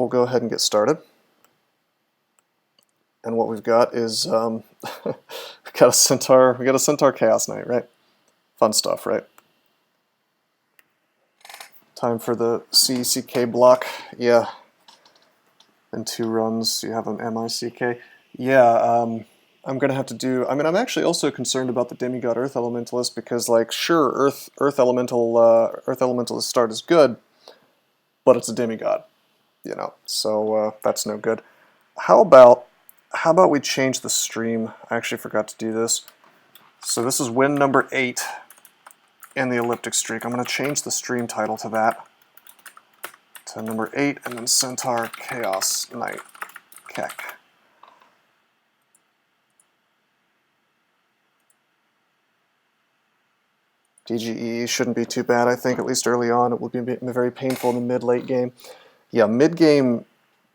we'll go ahead and get started. And what we've got is we got a Centaur Chaos Knight, right? Fun stuff, right? Time for the CeCk block. Yeah. In 2 runs, you have an MiCK. Yeah, I'm gonna have to do. I mean, I'm actually also concerned about the demigod Earth Elementalist because, like, sure, Earth Elementalist start is good, but it's a demigod, you know. So that's no good. How about we change the stream? I actually forgot to do this. So this is win number 8 in the Elliptic Streak. I'm gonna change the stream title to that. To number 8, and then Centaur Chaos Knight Kek. DgEE shouldn't be too bad, I think, at least early on. It will be very painful in the mid-late game. Yeah, mid-game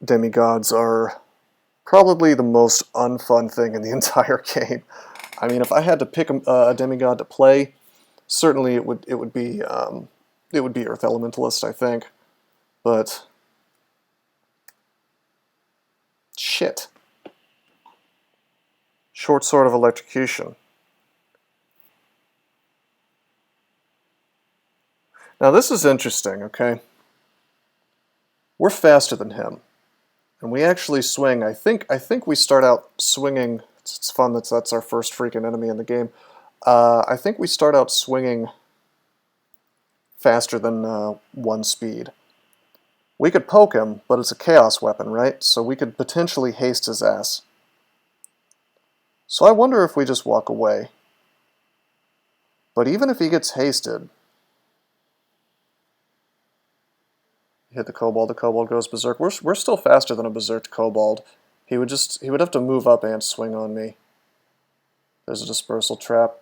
demigods are probably the most unfun thing in the entire game. I mean, if I had to pick a demigod to play, certainly it would be Earth Elementalist, I think. But shit. Short Sword of Electrocution. Now this is interesting, okay? We're faster than him. And we actually swing, I think we start out swinging. It's fun that that's our first freaking enemy in the game. I think we start out swinging faster than 1 speed. We could poke him, but it's a chaos weapon, right? So we could potentially haste his ass. So I wonder if we just walk away. But even if he gets hasted, hit the kobold goes berserk. We're still faster than a berserked kobold. He would have to move up and swing on me. There's a dispersal trap.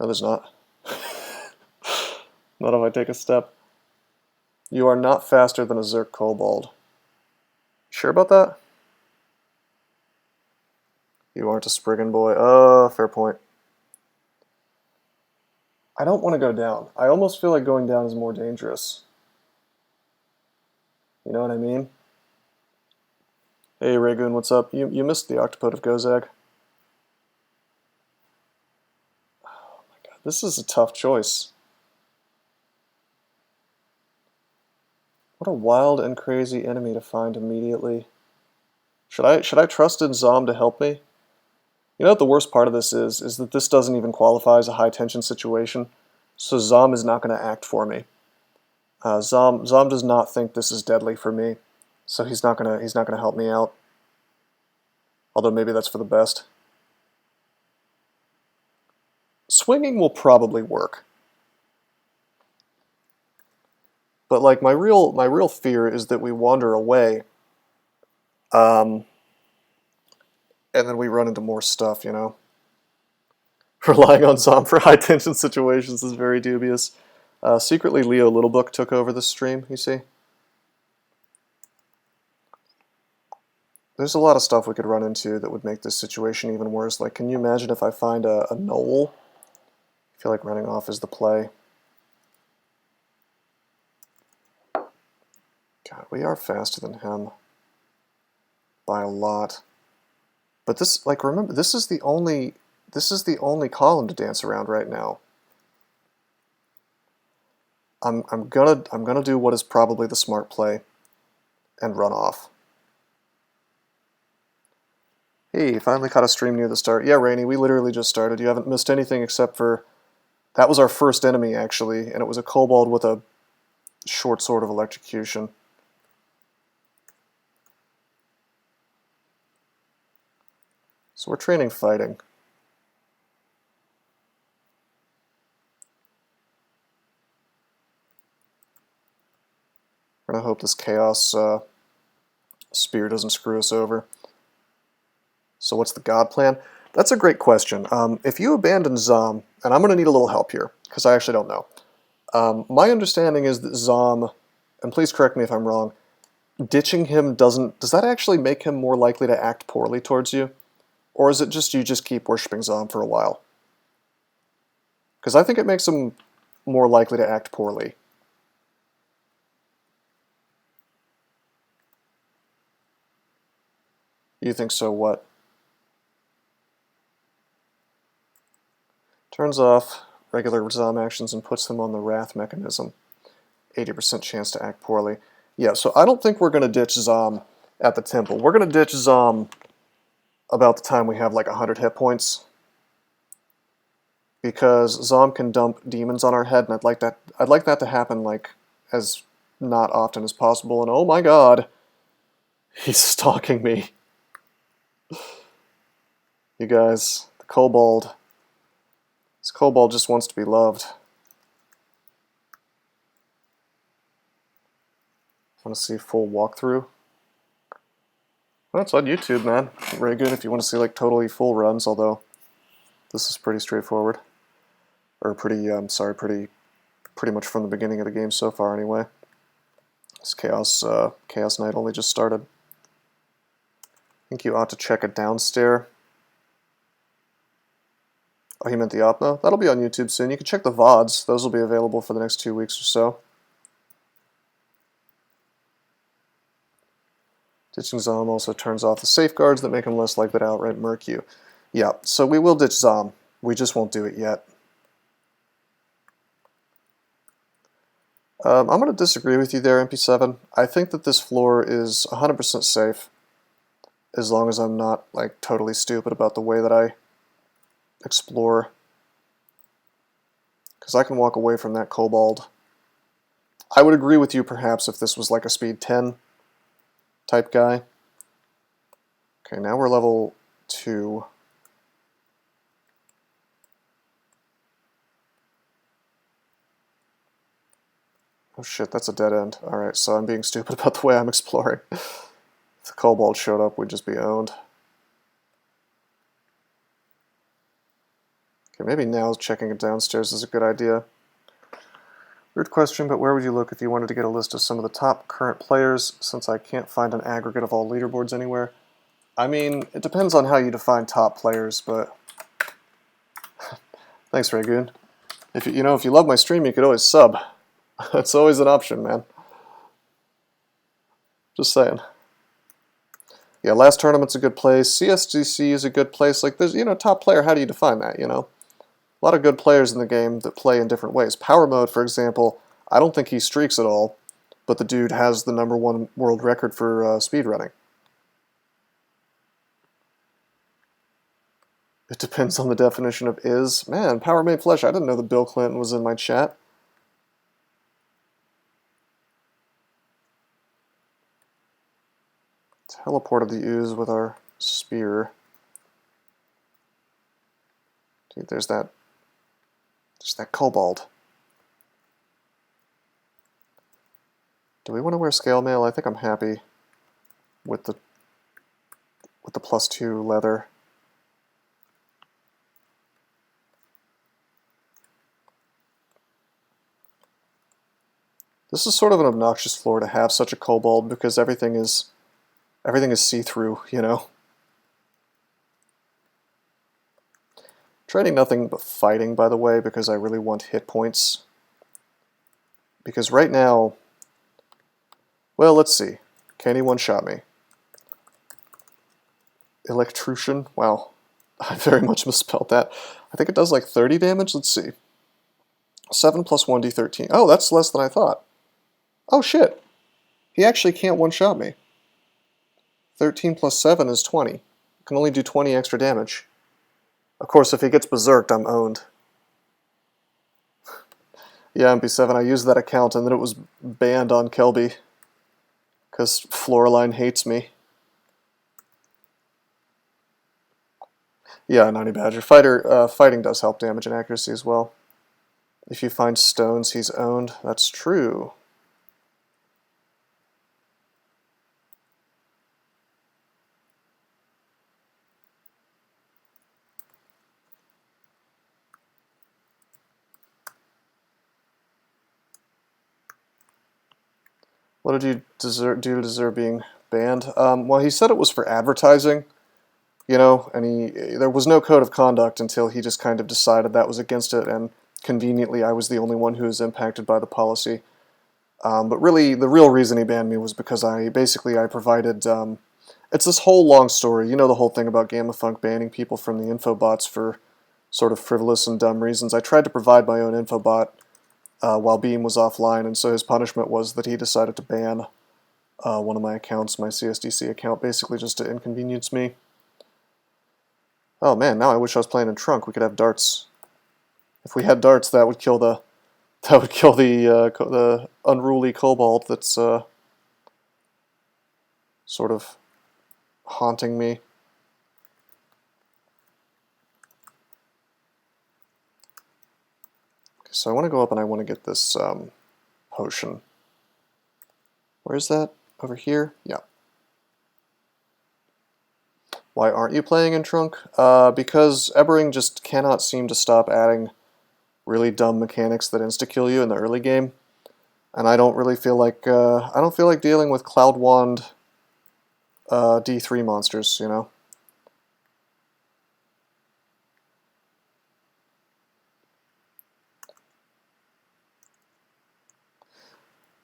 No, there's not. Not if I take a step. You are not faster than a Zerk kobold. Sure about that? You aren't a Spriggan boy. Oh, fair point. I don't want to go down. I almost feel like going down is more dangerous. You know what I mean? Hey, Ragoon, what's up? You missed the Octopode of Gozag. Oh my god, this is a tough choice. What a wild and crazy enemy to find immediately. Should I trust in Zom to help me? You know what the worst part of this is that this doesn't even qualify as a high tension situation, so Zom is not going to act for me. Zom does not think this is deadly for me, so he's not gonna help me out. Although maybe that's for the best. Swinging will probably work, but like my real fear is that we wander away, and then we run into more stuff. You know, relying on Zom for high tension situations is very dubious. Secretly, Leo Littlebook took over the stream, you see? There's a lot of stuff we could run into that would make this situation even worse. Like, can you imagine if I find a knoll? I feel like running off is the play. God, we are faster than him. By a lot. But this, like, remember, this is the only column to dance around right now. I'm gonna do what is probably the smart play and run off. Hey, finally caught a stream near the start. Yeah, Rainy, we literally just started. You haven't missed anything except for that was our first enemy actually, and it was a kobold with a short sword of electrocution. So we're training fighting. We're gonna hope this chaos spear doesn't screw us over. So what's the god plan? That's a great question. If you abandon Zom, and I'm gonna need a little help here because I actually don't know. My understanding is that Zom, and please correct me if I'm wrong, ditching him does that actually make him more likely to act poorly towards you? Or is it just you just keep worshipping Zom for a while? Because I think it makes him more likely to act poorly. You think so what? Turns off regular ZOM actions and puts them on the wrath mechanism. 80% chance to act poorly. Yeah, so I don't think we're going to ditch ZOM at the temple. We're going to ditch ZOM about the time we have like 100 hit points. Because ZOM can dump demons on our head, and I'd like that to happen like as not often as possible. And oh my god, he's stalking me. You guys, the kobold. This kobold just wants to be loved. Want to see full walkthrough? Well, it's on YouTube, man. Very good if you want to see like totally full runs, although this is pretty straightforward. Or pretty much from the beginning of the game so far anyway. This Chaos Knight only just started. I think you ought to check a downstair. Oh, he meant the OpMo? That'll be on YouTube soon. You can check the VODs. Those will be available for the next 2 weeks or so. Ditching ZOM also turns off the safeguards that make him less likely to outright murk you. Yeah, so we will ditch ZOM. We just won't do it yet. I'm going to disagree with you there, MP7. I think that this floor is 100% safe, as long as I'm not like totally stupid about the way that I explore. Because I can walk away from that kobold. I would agree with you perhaps if this was like a speed 10 type guy. Okay, now we're level 2. Oh shit, that's a dead end. Alright, so I'm being stupid about the way I'm exploring. If the kobold showed up, we'd just be owned. Okay, maybe now checking it downstairs is a good idea. Weird question, but where would you look if you wanted to get a list of some of the top current players, since I can't find an aggregate of all leaderboards anywhere? I mean, it depends on how you define top players, but... Thanks, Ragoon. If you love my stream, you could always sub. That's always an option, man. Just saying. Yeah, last tournament's a good place. CSGC is a good place. Like, there's, top player, how do you define that, A lot of good players in the game that play in different ways. Power Mode, for example, I don't think he streaks at all, but the dude has the #1 world record for speedrunning. It depends on the definition of is. Man, Power Made Flesh, I didn't know that Bill Clinton was in my chat. Teleported the ooze with our spear. Dude, there's that kobold. Do we want to wear scale mail? I think I'm happy with the +2 leather. This is sort of an obnoxious floor to have such a kobold because everything is see-through, Trading nothing but fighting, by the way, because I really want hit points. Because right now, well, let's see. Can he one-shot me? Electrocution? Wow, I very much misspelled that. I think it does like 30 damage. Let's see. 7 + 1d13. Oh, that's less than I thought. Oh shit. He actually can't one-shot me. 13 + 7 is 20. Can only do 20 extra damage. Of course, if he gets berserked, I'm owned. Yeah, MP7, I used that account and then it was banned on Kelby. Because Floraline hates me. Yeah, NaNe Badger. Fighting does help damage and accuracy as well. If you find stones, he's owned. That's true. What did you do to deserve being banned? Well, he said it was for advertising, and there was no code of conduct until he just kind of decided that was against it, and conveniently I was the only one who was impacted by the policy. But really, the real reason he banned me was because I provided It's this whole long story. You know the whole thing about GammaFunk banning people from the infobots for sort of frivolous and dumb reasons. I tried to provide my own infobot while Beam was offline, and so his punishment was that he decided to ban one of my accounts, my CSDC account, basically just to inconvenience me. Oh man, now I wish I was playing in Trunk. We could have darts. If we had darts, that would kill the the unruly kobold that's sort of haunting me. So I want to go up and I want to get this potion. Where is that? Over here? Yeah. Why aren't you playing in Trunk? Because Ebering just cannot seem to stop adding really dumb mechanics that insta-kill you in the early game. And I don't really feel like dealing with Cloud Wand D3 monsters, you know.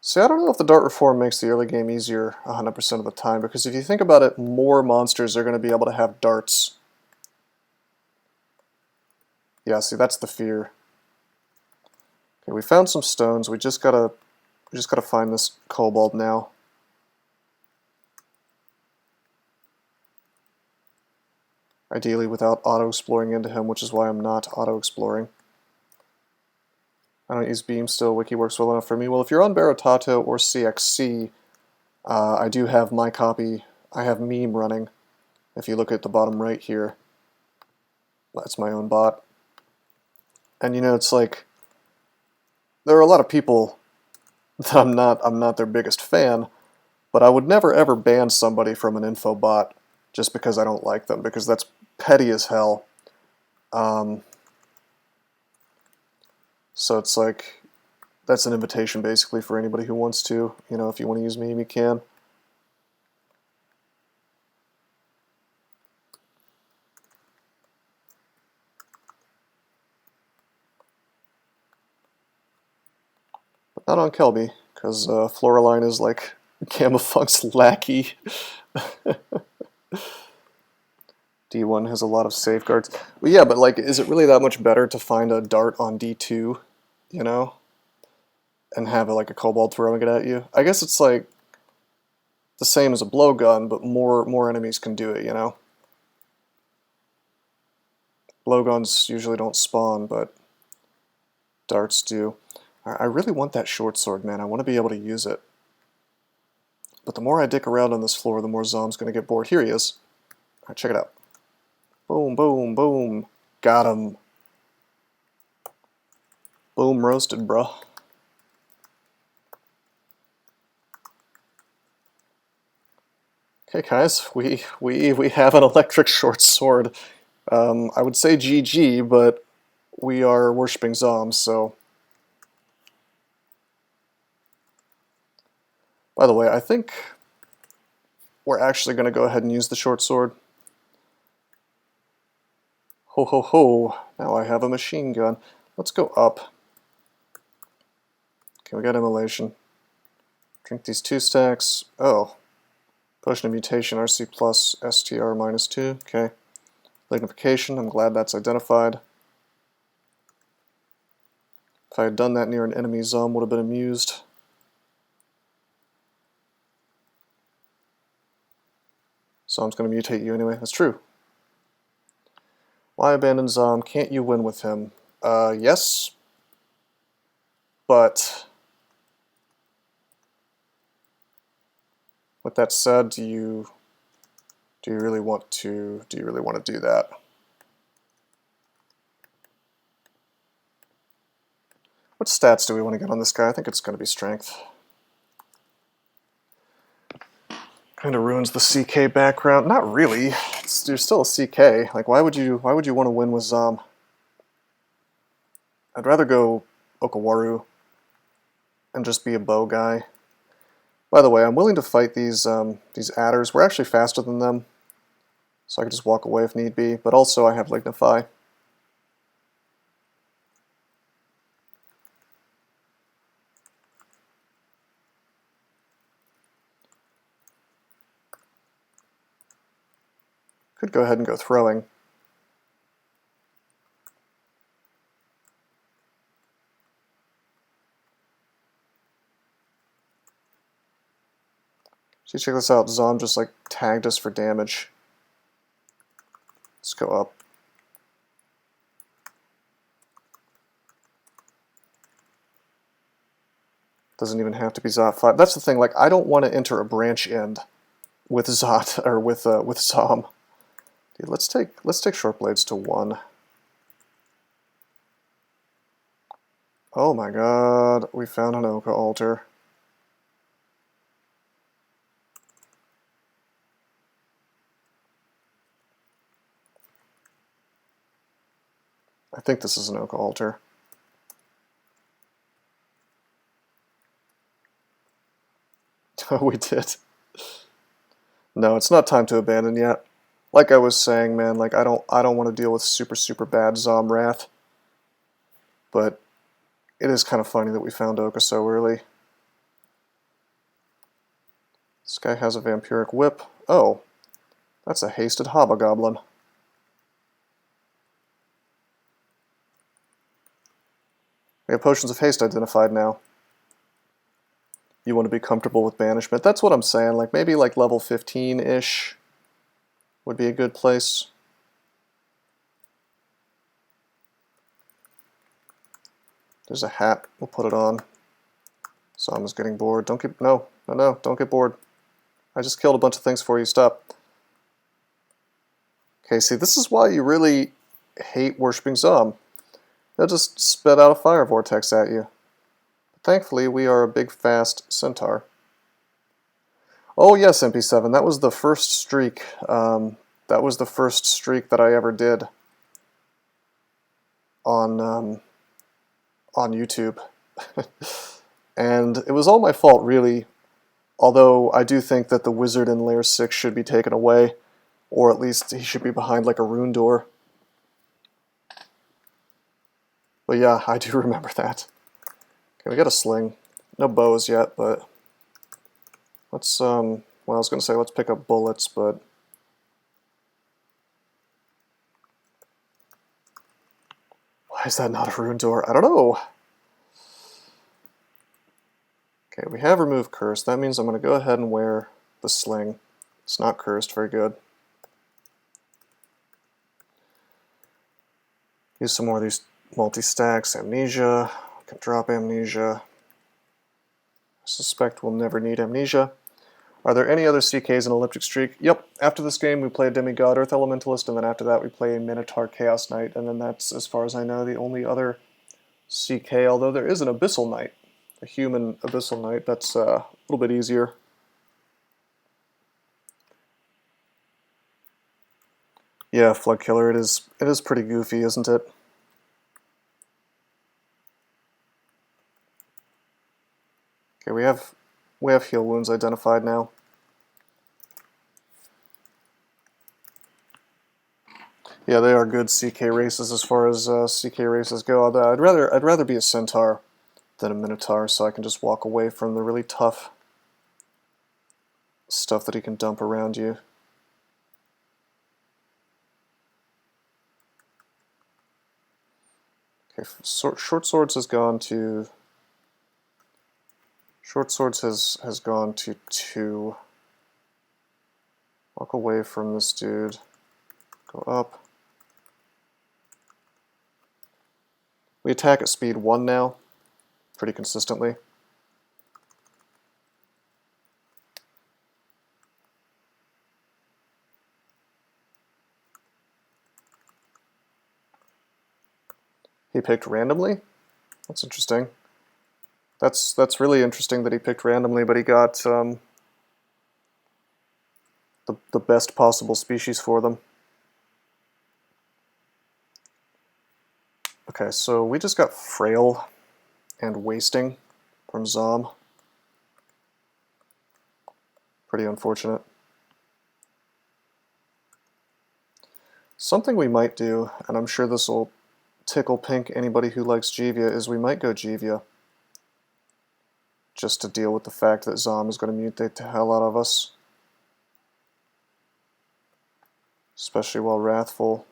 See, I don't know if the Dart Reform makes the early game easier 100% of the time, because if you think about it, more monsters are going to be able to have darts. Yeah, see, that's the fear. Okay, we found some stones. We just gotta find this kobold now. Ideally without auto-exploring into him, which is why I'm not auto-exploring. I don't use Beam still. Wiki works well enough for me. Well, if you're on Barotato or CXC, I do have my copy. I have Meme running. If you look at the bottom right here, that's my own bot. And you know, it's like, there are a lot of people that I'm not their biggest fan, but I would never ever ban somebody from an info bot just because I don't like them, because that's petty as hell. So it's like, that's an invitation basically for anybody who wants to. You know, if you want to use Meme, you can. But not on Kelby, because Floraline is like GammaFunk's lackey. D1 has a lot of safeguards. Well, yeah, but like, is it really that much better to find a dart on D2, you know, and have like a kobold throwing it at you? I guess it's like the same as a blowgun, but more enemies can do it, you know. Blowguns usually don't spawn, but darts do. I really want that short sword, man. I want to be able to use it. But the more I dick around on this floor, the more Zom's going to get bored. Here he is. All right, check it out. Boom, boom, boom. Got him. Boom roasted, bruh. Okay, guys, we have an electric short sword. I would say GG, but we are worshipping Zoms, so... By the way, I think we're actually going to go ahead and use the short sword. Ho ho ho, now I have a machine gun. Let's go up. Okay, we got immolation. Drink these 2 stacks. Oh. Potion of mutation, RC plus, STR minus 2. Okay. Lignification, I'm glad that's identified. If I had done that near an enemy, Zom would have been amused. Zom's going to mutate you anyway. That's true. Why abandon Zom? Can't you win with him? Yes. But with that said, do you really want to do that? What stats do we want to get on this guy? I think it's going to be strength. Kind of ruins the CeCk background. Not really. There's still a CeCk. Like, why would you want to win with Zom? I'd rather go Okawaru and just be a bow guy. By the way, I'm willing to fight these adders. We're actually faster than them, so I can just walk away if need be. But also, I have Lignify. Could go ahead and go throwing. See, check this out. Zom just like tagged us for damage. Let's go up. Doesn't even have to be Zot5. That's the thing. Like, I don't want to enter a branch end with Zot or with Zom. Dude, let's take short blades to 1. Oh my God, we found an Oka altar. I think this is an Oka altar. Oh, we did. No, it's not time to abandon yet. Like I was saying, man, like I don't want to deal with super bad Zom Wrath. But it is kind of funny that we found Oka so early. This guy has a Vampiric Whip. Oh, that's a hasted Hobgoblin. We have Potions of Haste identified now. You want to be comfortable with banishment. That's what I'm saying. Like maybe like level 15-ish would be a good place. There's a hat. We'll put it on. Zom is getting bored. Don't get no, don't get bored. I just killed a bunch of things for you. Stop. Okay, see, this is why you really hate worshipping Zom. They'll just spit out a fire vortex at you. But thankfully, we are a big, fast centaur. Oh yes, MP7. That was the first streak. That was the first streak that I ever did on YouTube, and it was all my fault, really. Although I do think that the wizard in layer 6 should be taken away, or at least he should be behind like a rune door. But yeah, I do remember that. Okay, we got a sling. No bows yet, but let's well, I was gonna say let's pick up bullets, but why is that not a rune door? I don't know. Okay, we have removed curse. That means I'm going to go ahead and wear the sling. It's not cursed. Very good. Use some more of these multi-stacks. Amnesia. I can drop amnesia. I suspect we'll never need amnesia. Are there any other CKs in Elliptic Streak? Yep. After this game, we play a Demigod Earth Elementalist, and then after that, we play a Minotaur Chaos Knight, and then that's, as far as I know, the only other CK, although there is an Abyssal Knight. A human Abyssal Knight, that's a little bit easier. Yeah, Flood Killer, it is pretty goofy, isn't it? Okay, we have heal wounds identified now. Yeah, they are good CK races as far as CK races go. Although I'd rather be a Centaur than a Minotaur, so I can just walk away from the really tough stuff that he can dump around you. Okay, Short Swords has gone to... Short Swords has gone to 2. Walk away from this dude. Go up. We attack at speed 1 now, pretty consistently. He picked randomly? That's interesting. That's really interesting that he picked randomly, but he got the best possible species for them. Okay, so we just got Frail and Wasting from Zom. Pretty unfortunate. Something we might do, and I'm sure this will tickle pink anybody who likes Jivia, is we might go Jivia. Just to deal with the fact that Zom is going to mutate the hell out of us. especially while wrathful.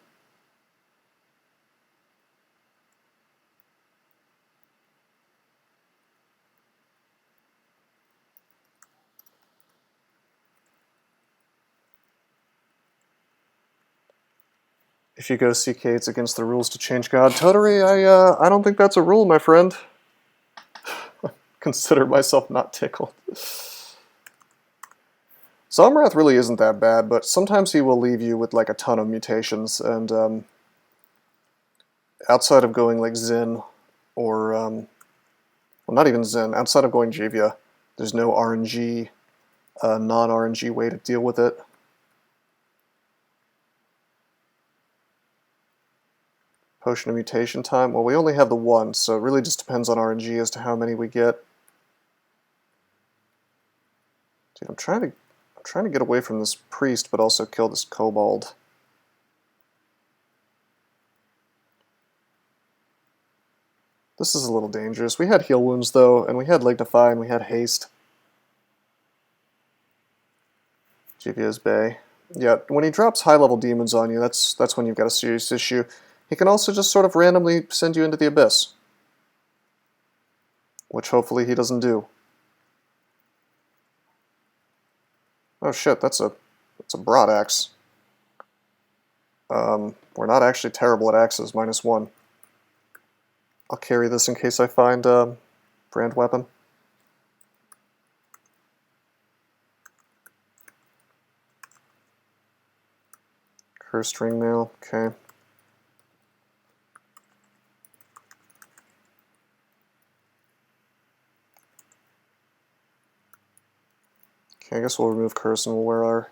If you go CeCk, it's against the rules to change God. Totally, I don't think that's a rule, my friend. Consider myself not tickled. Zomrath really isn't that bad, but sometimes he will leave you with like a ton of mutations, and outside of going like Zen, or, well, not even Zen, outside of going Jivia, there's no RNG, non-RNG way to deal with it. Potion of mutation time, well, we only have the one, so it really just depends on RNG as to how many we get. Dude, I'm trying to get away from this priest, but also kill this kobold. This is a little dangerous. We had heal wounds though, and we had Lignify, and we had haste. Jivia's Bay. Yeah, when he drops high-level demons on you, that's when you've got a serious issue. He can also just sort of randomly send you into the abyss, which hopefully he doesn't do. Oh shit, that's a broad axe. We're not actually terrible at axes, -1. I'll carry this in case I find brand weapon. Cursed ringmail, okay. Okay, I guess we'll remove curse and we'll wear our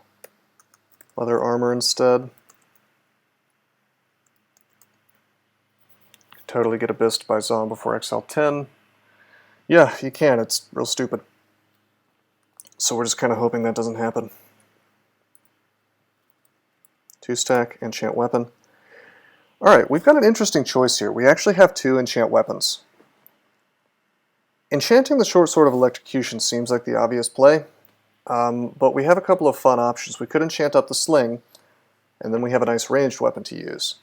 leather armor instead. Totally get abyssed by Zom before XL10. Yeah, you can. It's real stupid. So we're just kind of hoping that doesn't happen. 2-stack, enchant weapon. Alright, we've got an interesting choice here. We actually have 2 enchant weapons. Enchanting the short sword of electrocution seems like the obvious play, but we have a couple of fun options. We could enchant up the sling, and then we have a nice ranged weapon to use.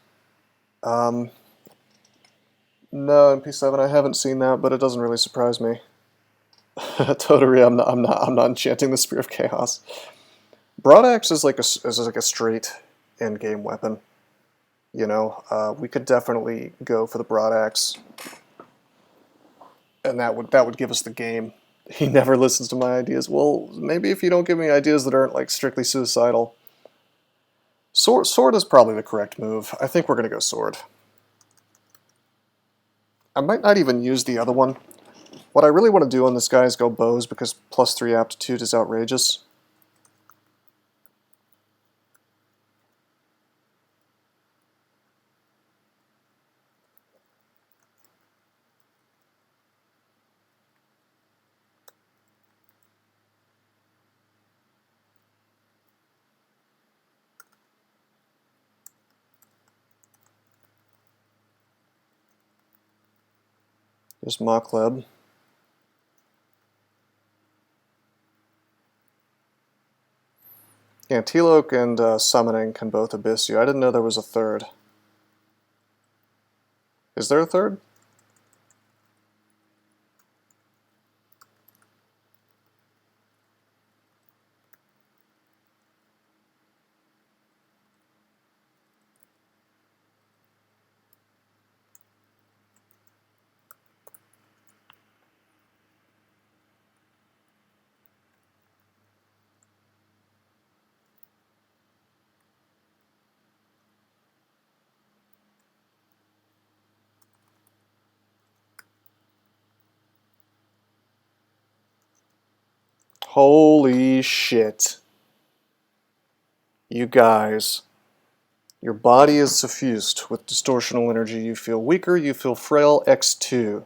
No, in P7 I haven't seen that, but it doesn't really surprise me. Totally, I'm not enchanting the Spear of Chaos. Broadaxe is like a straight end-game weapon. You know, we could definitely go for the Broadaxe, and that would give us the game. He never listens to my ideas. Well, maybe if you don't give me ideas that aren't like strictly suicidal. Sword is probably the correct move. I think we're gonna go sword. I might not even use the other one. What I really want to do on this guy is go bows because +3 aptitude is outrageous. There's Mockleb. Yeah, Teloke and Summoning can both abyss you. I didn't know there was a third. Is there a third? Holy shit. You guys. Your body is suffused with distortional energy. You feel weaker, you feel frail, X2.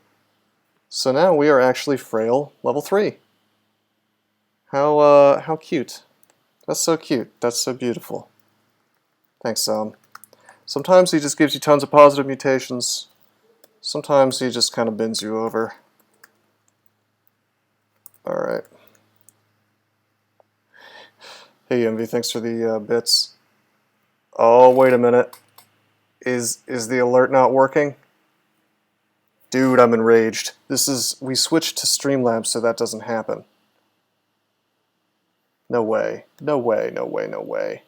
So now we are actually frail level 3. How cute. That's so cute. That's so beautiful. Thanks, sometimes he just gives you tons of positive mutations. Sometimes he just kind of bends you over. Alright. Hey, Envy, thanks for the bits. Oh, wait a minute. Is the alert not working? Dude, I'm enraged. We switched to Streamlabs so that doesn't happen. No way. No way, no way, no way.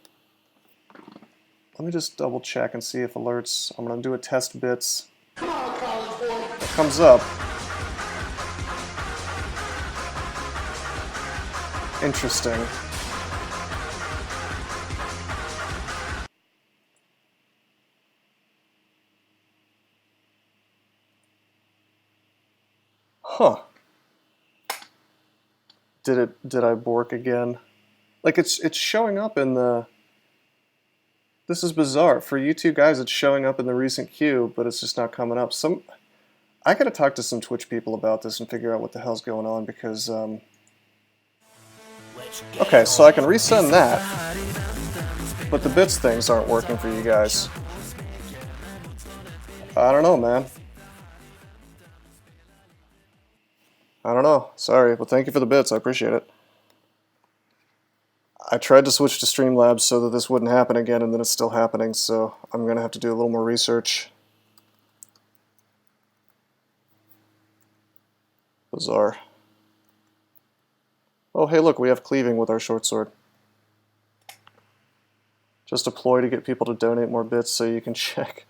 Let me just double check and see if alerts. I'm gonna do a test bits. Come on, college boy. It comes up. Interesting. Huh. Did I bork again? Like it's showing up in the. This is bizarre. For you two guys, it's showing up in the recent queue, but it's just not coming up. I gotta talk to some Twitch people about this and figure out what the hell's going on because okay, so I can resend that, but the bits things aren't working for you guys. I don't know, man. I don't know. Sorry, but thank you for the bits. I appreciate it. I tried to switch to Streamlabs so that this wouldn't happen again, and then it's still happening, so I'm going to have to do a little more research. Bizarre. Oh, hey, look, we have cleaving with our short sword. Just a ploy to get people to donate more bits so you can check.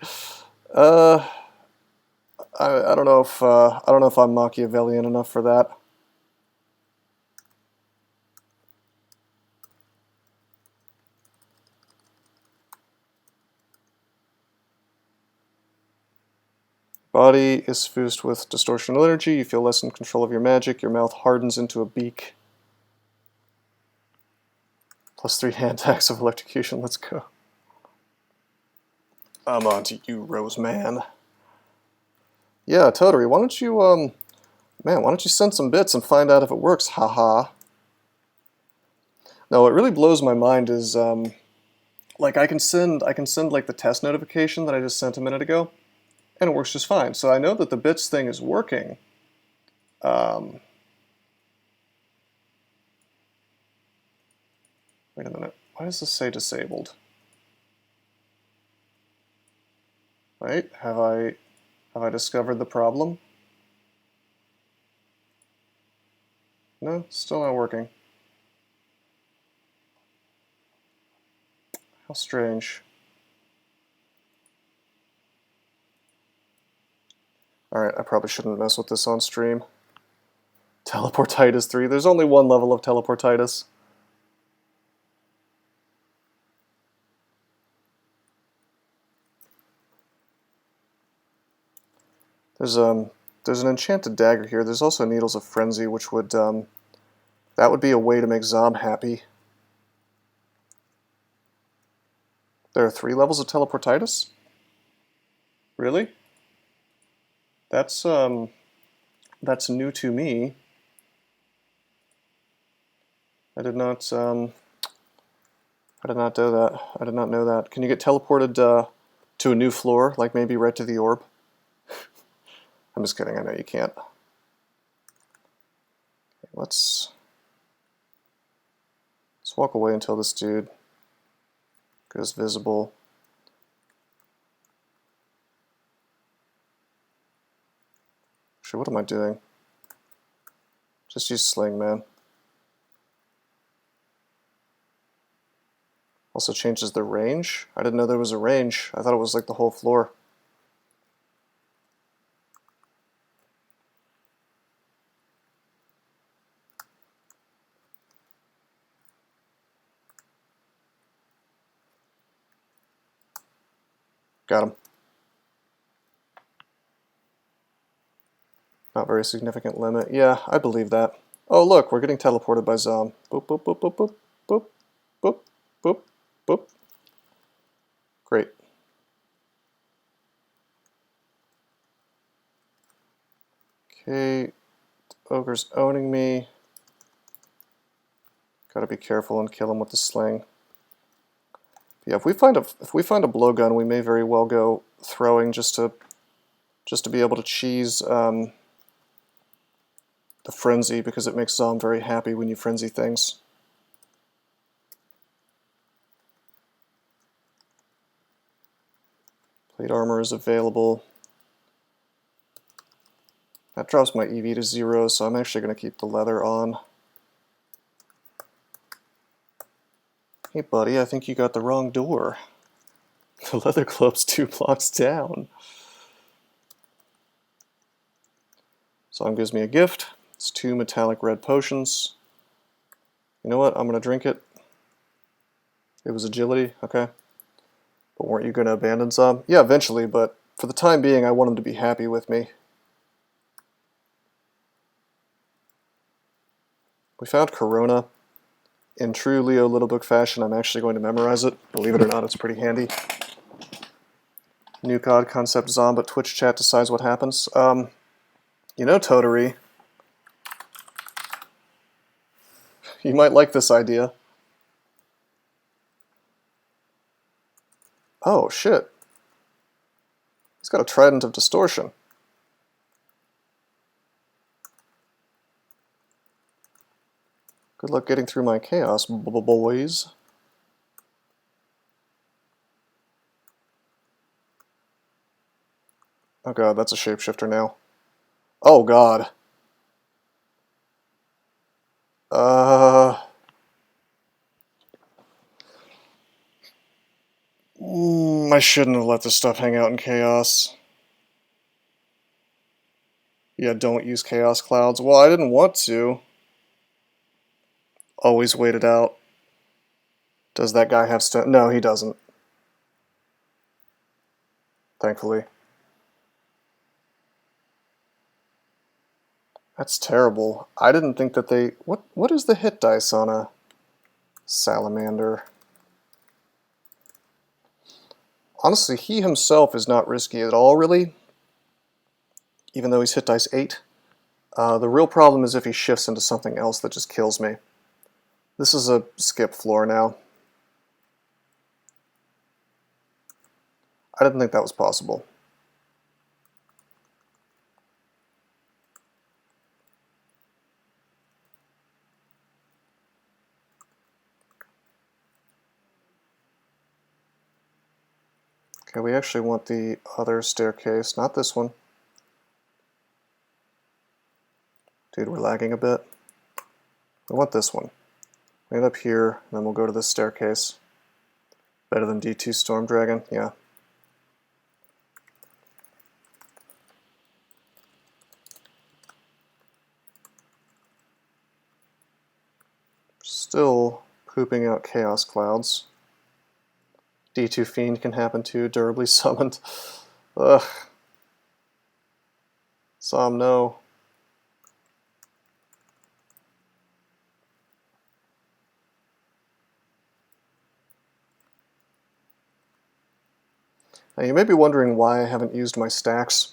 I don't know if I'm Machiavellian enough for that. Body is fused with distortional energy. You feel less in control of your magic. Your mouth hardens into a beak. +3 hand attacks of electrocution. Let's go. I'm on to you, Roseman. Yeah, Totally. Why don't you, man, why don't you send some bits and find out if it works? Haha. No, what really blows my mind is, like I can send like the test notification that I just sent a minute ago, and it works just fine. So I know that the bits thing is working. Wait a minute. Why does this say disabled? Right? Have I discovered the problem? No, still not working. How strange. Alright, I probably shouldn't mess with this on stream. Teleportitis 3. There's only one level of teleportitis. There's an enchanted dagger here. There's also Needles of Frenzy, which would that would be a way to make Zom happy. There are 3 levels of teleportitis? Really? That's new to me. I did not know that. I did not know that. Can you get teleported to a new floor, like maybe right to the orb? I'm just kidding, I know you can't. Let's walk away until this dude goes visible. Actually, what am I doing? Just use Sling, man. Also changes the range. I didn't know there was a range. I thought it was like the whole floor. Got him. Not very significant limit. Yeah, I believe that. Oh, look, we're getting teleported by Zom. Boop, boop, boop, boop, boop, boop, boop, boop, boop. Great. Okay, Ogre's owning me. Gotta be careful and kill him with the sling. Yeah, if we find a blowgun, we may very well go throwing just to be able to cheese the frenzy, because it makes Zom very happy when you frenzy things. Plate armor is available. That drops my EV to 0, so I'm actually going to keep the leather on. Hey buddy, I think you got the wrong door. The leather club's 2 blocks down. Zom gives me a gift. It's 2 metallic red potions. You know what? I'm going to drink it. It was agility, okay. But weren't you going to abandon Zom? Yeah, eventually, but for the time being, I want him to be happy with me. We found Corona. In true Leo Little Book fashion, I'm actually going to memorize it. Believe it or not, it's pretty handy. New COD concept Zom, but Twitch chat decides what happens. You know, Totary, you might like this idea. Oh, shit. He's got a Trident of Distortion. Good luck getting through my chaos, boys. Oh god, that's a shapeshifter now. Oh god. I shouldn't have let this stuff hang out in chaos. Yeah, don't use chaos clouds. Well, I didn't want to. Always wait it out. Does that guy have stone? No, he doesn't. Thankfully. That's terrible. I didn't think that they... What is the hit dice on a salamander? Honestly, he himself is not risky at all, really. Even though he's hit dice 8. The real problem is if he shifts into something else that just kills me. This is a skip floor now. I didn't think that was possible. Okay, we actually want the other staircase, not this one. Dude, we're lagging a bit. We want this one. We end up here, and then we'll go to this staircase. Better than D2 Storm Dragon, yeah. Still pooping out chaos clouds. D2 Fiend can happen too, durably summoned. Ugh. Zom, no. Now you may be wondering why I haven't used my stacks.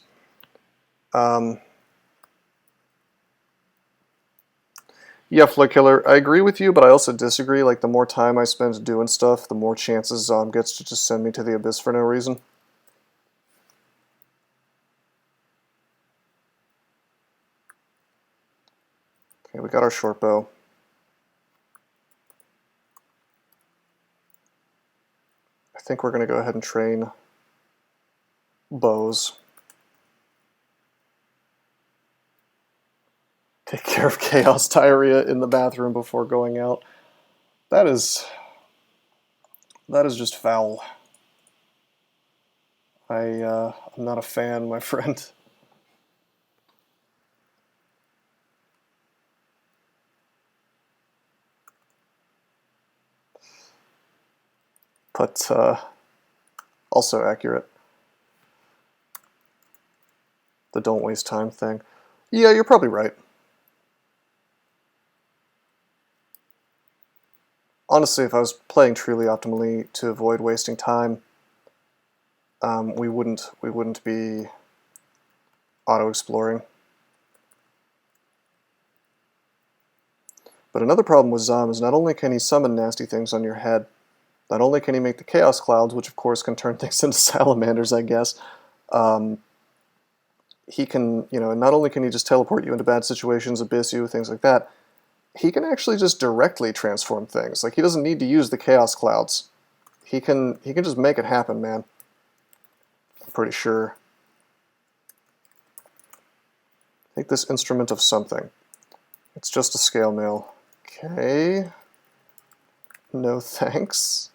Yeah, Flood Killer, I agree with you, but I also disagree. Like, the more time I spend doing stuff, the more chances Zom gets to just send me to the abyss for no reason. Okay, we got our short bow. I think we're going to go ahead and train bows. Take care of chaos diarrhea in the bathroom before going out. That is just foul. I'm not a fan, my friend. But also accurate. The don't waste time thing. Yeah, you're probably right. Honestly, if I was playing truly optimally to avoid wasting time, we wouldn't be auto-exploring. But another problem with Zom is not only can he summon nasty things on your head, not only can he make the chaos clouds, which of course can turn things into salamanders, I guess, he can, not only can he just teleport you into bad situations, abyss you, things like that, he can actually just directly transform things. Like, he doesn't need to use the chaos clouds. He can just make it happen, man. I'm pretty sure. Take this instrument of something. It's just a scale mail. Okay. No thanks.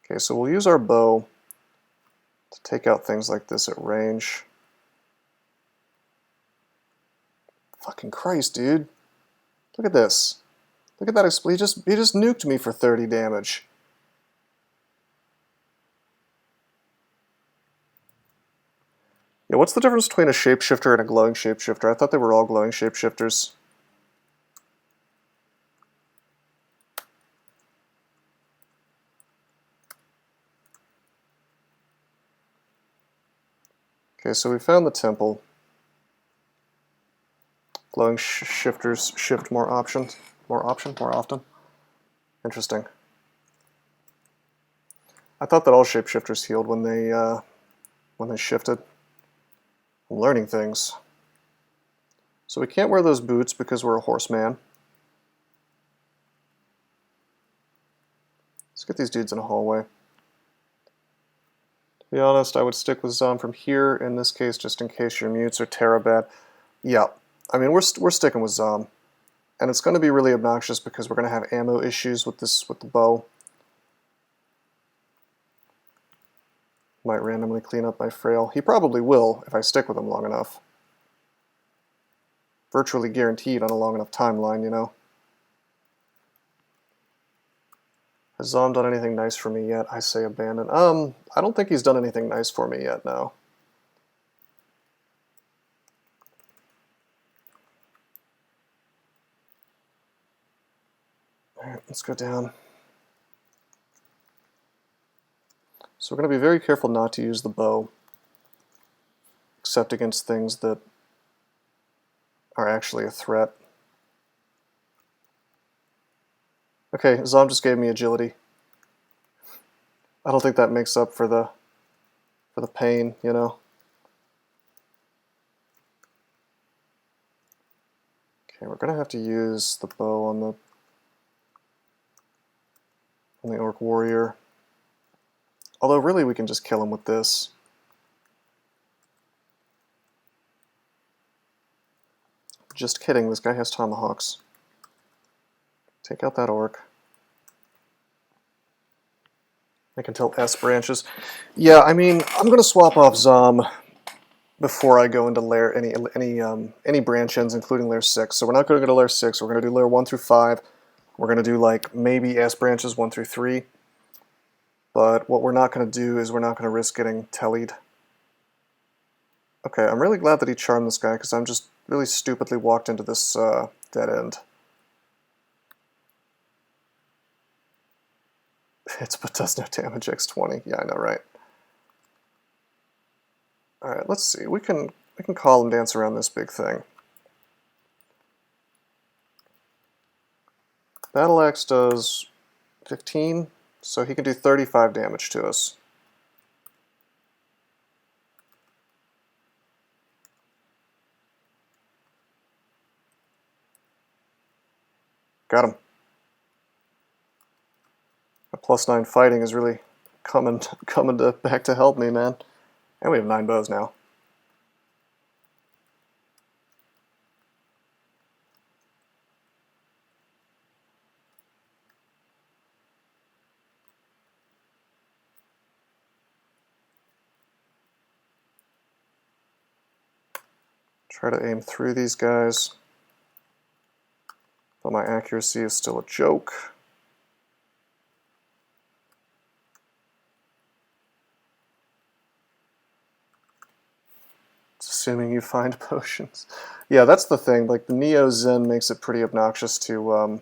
Okay, so we'll use our bow to take out things like this at range. Fucking Christ, dude. Look at this. Look at that. He just nuked me for 30 damage. Yeah, what's the difference between a shapeshifter and a glowing shapeshifter? I thought they were all glowing shapeshifters. Okay, so we found the temple. Glowing shifters shift more often. Interesting. I thought that all shapeshifters healed when they shifted. I'm learning things. So we can't wear those boots because we're a horseman. Let's get these dudes in a hallway. To be honest, I would stick with Zom from here in this case, just in case your mutes are terabad. Yeah, I mean we're sticking with Zom, and it's going to be really obnoxious because we're going to have ammo issues with the bow. Might randomly clean up my frail. He probably will if I stick with him long enough. Virtually guaranteed on a long enough timeline, you know. Has Zom done anything nice for me yet? I say abandon. I don't think he's done anything nice for me yet, no. Alright, let's go down. So we're going to be very careful not to use the bow, except against things that are actually a threat. Okay, Zom just gave me agility. I don't think that makes up for the pain, you know. Okay, we're gonna have to use the bow on the Orc Warrior. Although really we can just kill him with this. Just kidding, this guy has tomahawks. Take out that orc. I can tell S branches. Yeah, I mean, I'm gonna swap off Zom before I go into layer any branch ends, including layer 6. So we're not going to go to layer 6. We're going to do layer 1 through 5. We're going to do like maybe S branches 1 through 3. But what we're not going to do is we're not going to risk getting tellied. Okay, I'm really glad that he charmed this guy because I'm just really stupidly walked into this dead end. Hits but does no damage, X20. Yeah, I know, right? Alright, let's see. We can column dance around this big thing. Battle Axe does 15, so he can do 35 damage to us. Got him. A +9 fighting is really coming back to help me, man. And we have 9 bows now. Try to aim through these guys. But my accuracy is still a joke. Assuming you find potions. Yeah, that's the thing. Like, the Neo Zen makes it pretty obnoxious to, you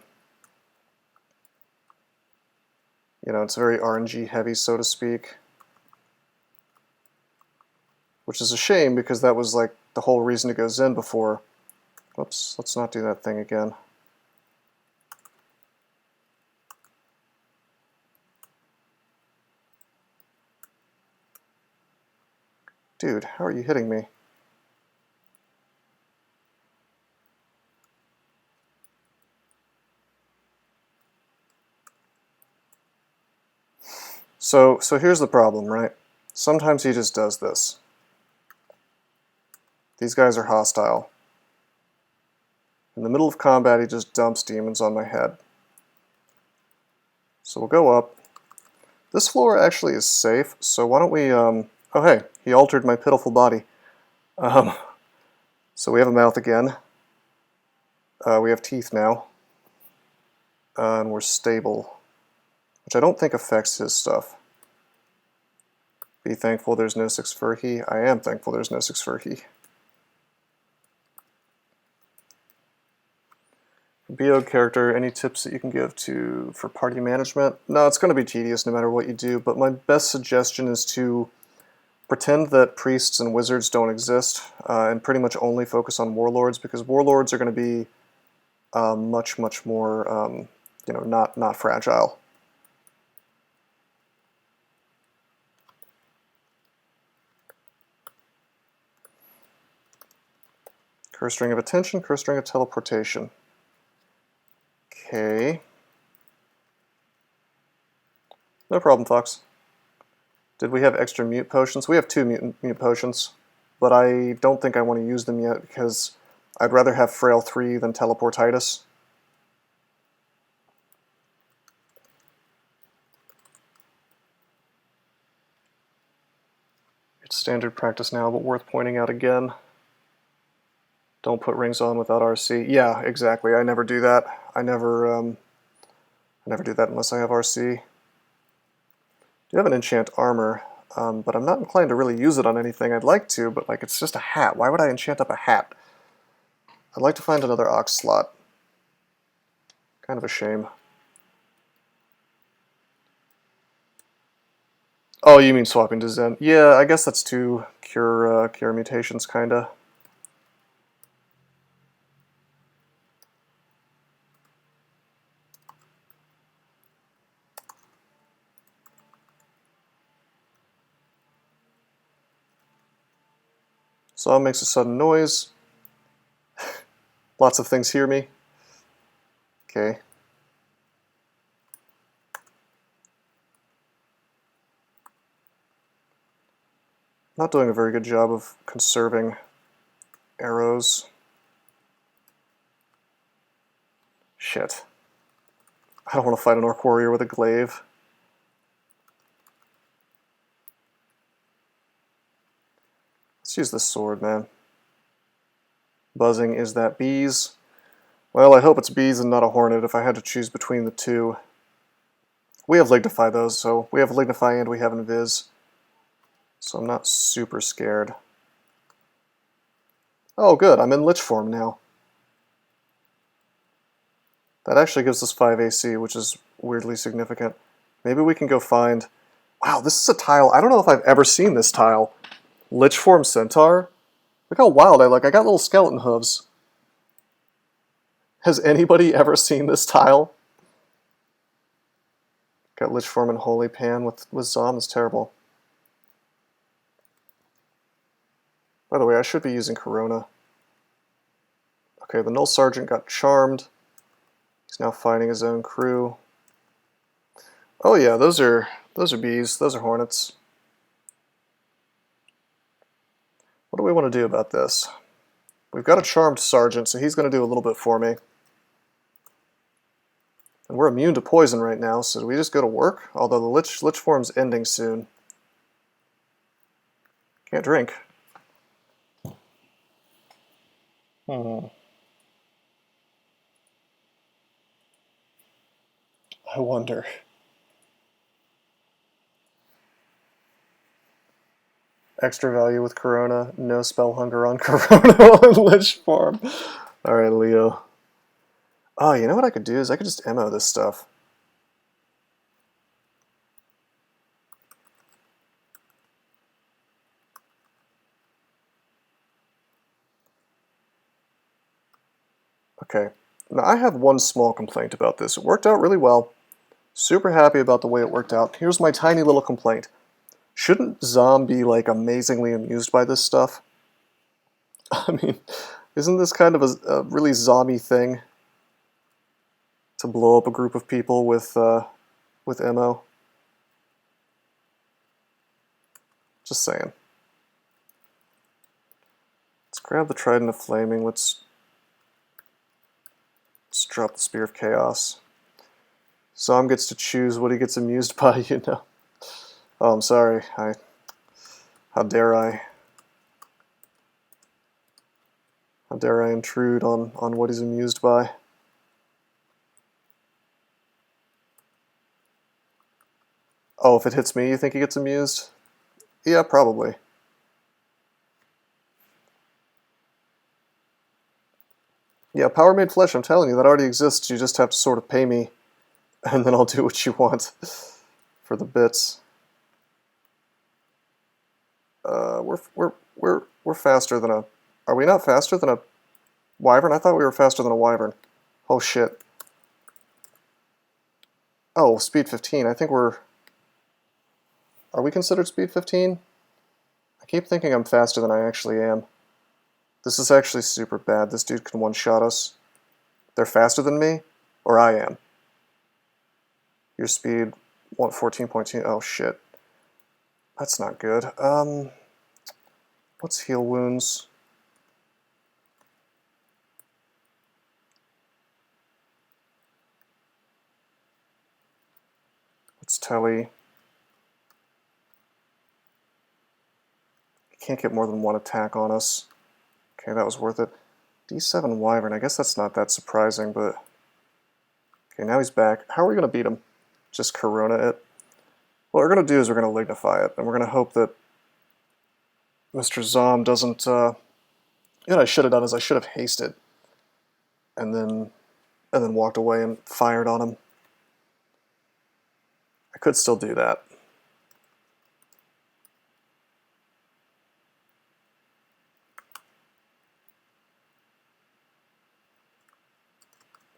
know, it's very RNG heavy, so to speak. Which is a shame, because that was, like, the whole reason to go Zen before. Whoops, let's not do that thing again. Dude, how are you hitting me? So here's the problem, right? Sometimes he just does this. These guys are hostile. In the middle of combat, he just dumps demons on my head. So we'll go up. This floor actually is safe, so why don't we, oh hey, he altered my pitiful body. So we have a mouth again. We have teeth now. And we're stable, which I don't think affects his stuff. Be thankful there's no 6 for he. I am thankful there's no 6 for he. BO character, any tips that you can give for party management? No, it's going to be tedious no matter what you do, but my best suggestion is to pretend that priests and wizards don't exist, and pretty much only focus on warlords, because warlords are going to be much more, you know, not fragile. Curse ring of attention, curse ring of teleportation. Okay. No problem, Fox. Did we have extra mute potions? We have 2 mute potions, but I don't think I want to use them yet because I'd rather have Frail 3 than Teleportitis. It's standard practice now, but worth pointing out again. Don't put rings on without RC. Yeah, exactly. I never do that. I never do that unless I have RC. I do have an enchant armor, but I'm not inclined to really use it on anything. I'd like to, but like it's just a hat. Why would I enchant up a hat? I'd like to find another ox slot. Kind of a shame. Oh, you mean swapping to Zen? Yeah, I guess that's 2 cure mutations, kinda. Saw makes a sudden noise. Lots of things hear me. Okay. Not doing a very good job of conserving arrows. Shit. I don't want to fight an orc warrior with a glaive. Let's use this sword, man. Buzzing, is that bees? Well, I hope it's bees and not a hornet if I had to choose between the 2. We have Lignify those, so we have Lignify and we have Invis. So I'm not super scared. Oh good, I'm in Lich form now. That actually gives us 5 AC, which is weirdly significant. Maybe we can go find... Wow, this is a tile. I don't know if I've ever seen this tile. Lich form Centaur? Look how wild I look. I got little skeleton hooves. Has anybody ever seen this tile? Got Lich form and Holy Pan with Zom. It's terrible. By the way, I should be using Corona. Okay, the Null Sergeant got charmed. He's now fighting his own crew. Oh yeah, those are bees. Those are hornets. What do we want to do about this? We've got a charmed sergeant, so he's going to do a little bit for me. And we're immune to poison right now, so do we just go to work? Although the lich form's ending soon. Can't drink. I wonder. Extra value with Corona, no spell hunger on Corona on Lich form. Alright, Leo. Oh, you know what I could do is I could just MO this stuff. Okay, now I have one small complaint about this. It worked out really well. Super happy about the way it worked out. Here's my tiny little complaint. Shouldn't Zom be like amazingly amused by this stuff? I mean, isn't this kind of a really Zommy thing? To blow up a group of people with MO? Just saying. Let's grab the Trident of Flaming. Let's drop the Spear of Chaos. Zom gets to choose what he gets amused by, you know. Oh, I'm sorry. How dare I? How dare I intrude on what he's amused by? Oh, if it hits me, you think he gets amused? Yeah, probably. Yeah, Power Made Flesh, I'm telling you, that already exists. You just have to sort of pay me, and then I'll do what you want for the bits. We're faster than a... Are we not faster than a wyvern? I thought we were faster than a wyvern. Oh, shit. Oh, speed 15. I think we're... Are we considered speed 15? I keep thinking I'm faster than I actually am. This is actually super bad. This dude can one-shot us. They're faster than me? Or I am? Your speed, 14.2. Oh, shit. That's not good. Let's heal wounds. Let's telly. Can't get more than one attack on us. Okay, that was worth it. D7 Wyvern, I guess that's not that surprising, but... Okay, now he's back. How are we going to beat him? Just Corona it? What we're going to do is we're going to Lignify it, and we're going to hope that Mr. Zom doesn't... You know what I should have done is I should have hasted. And then walked away and fired on him. I could still do that.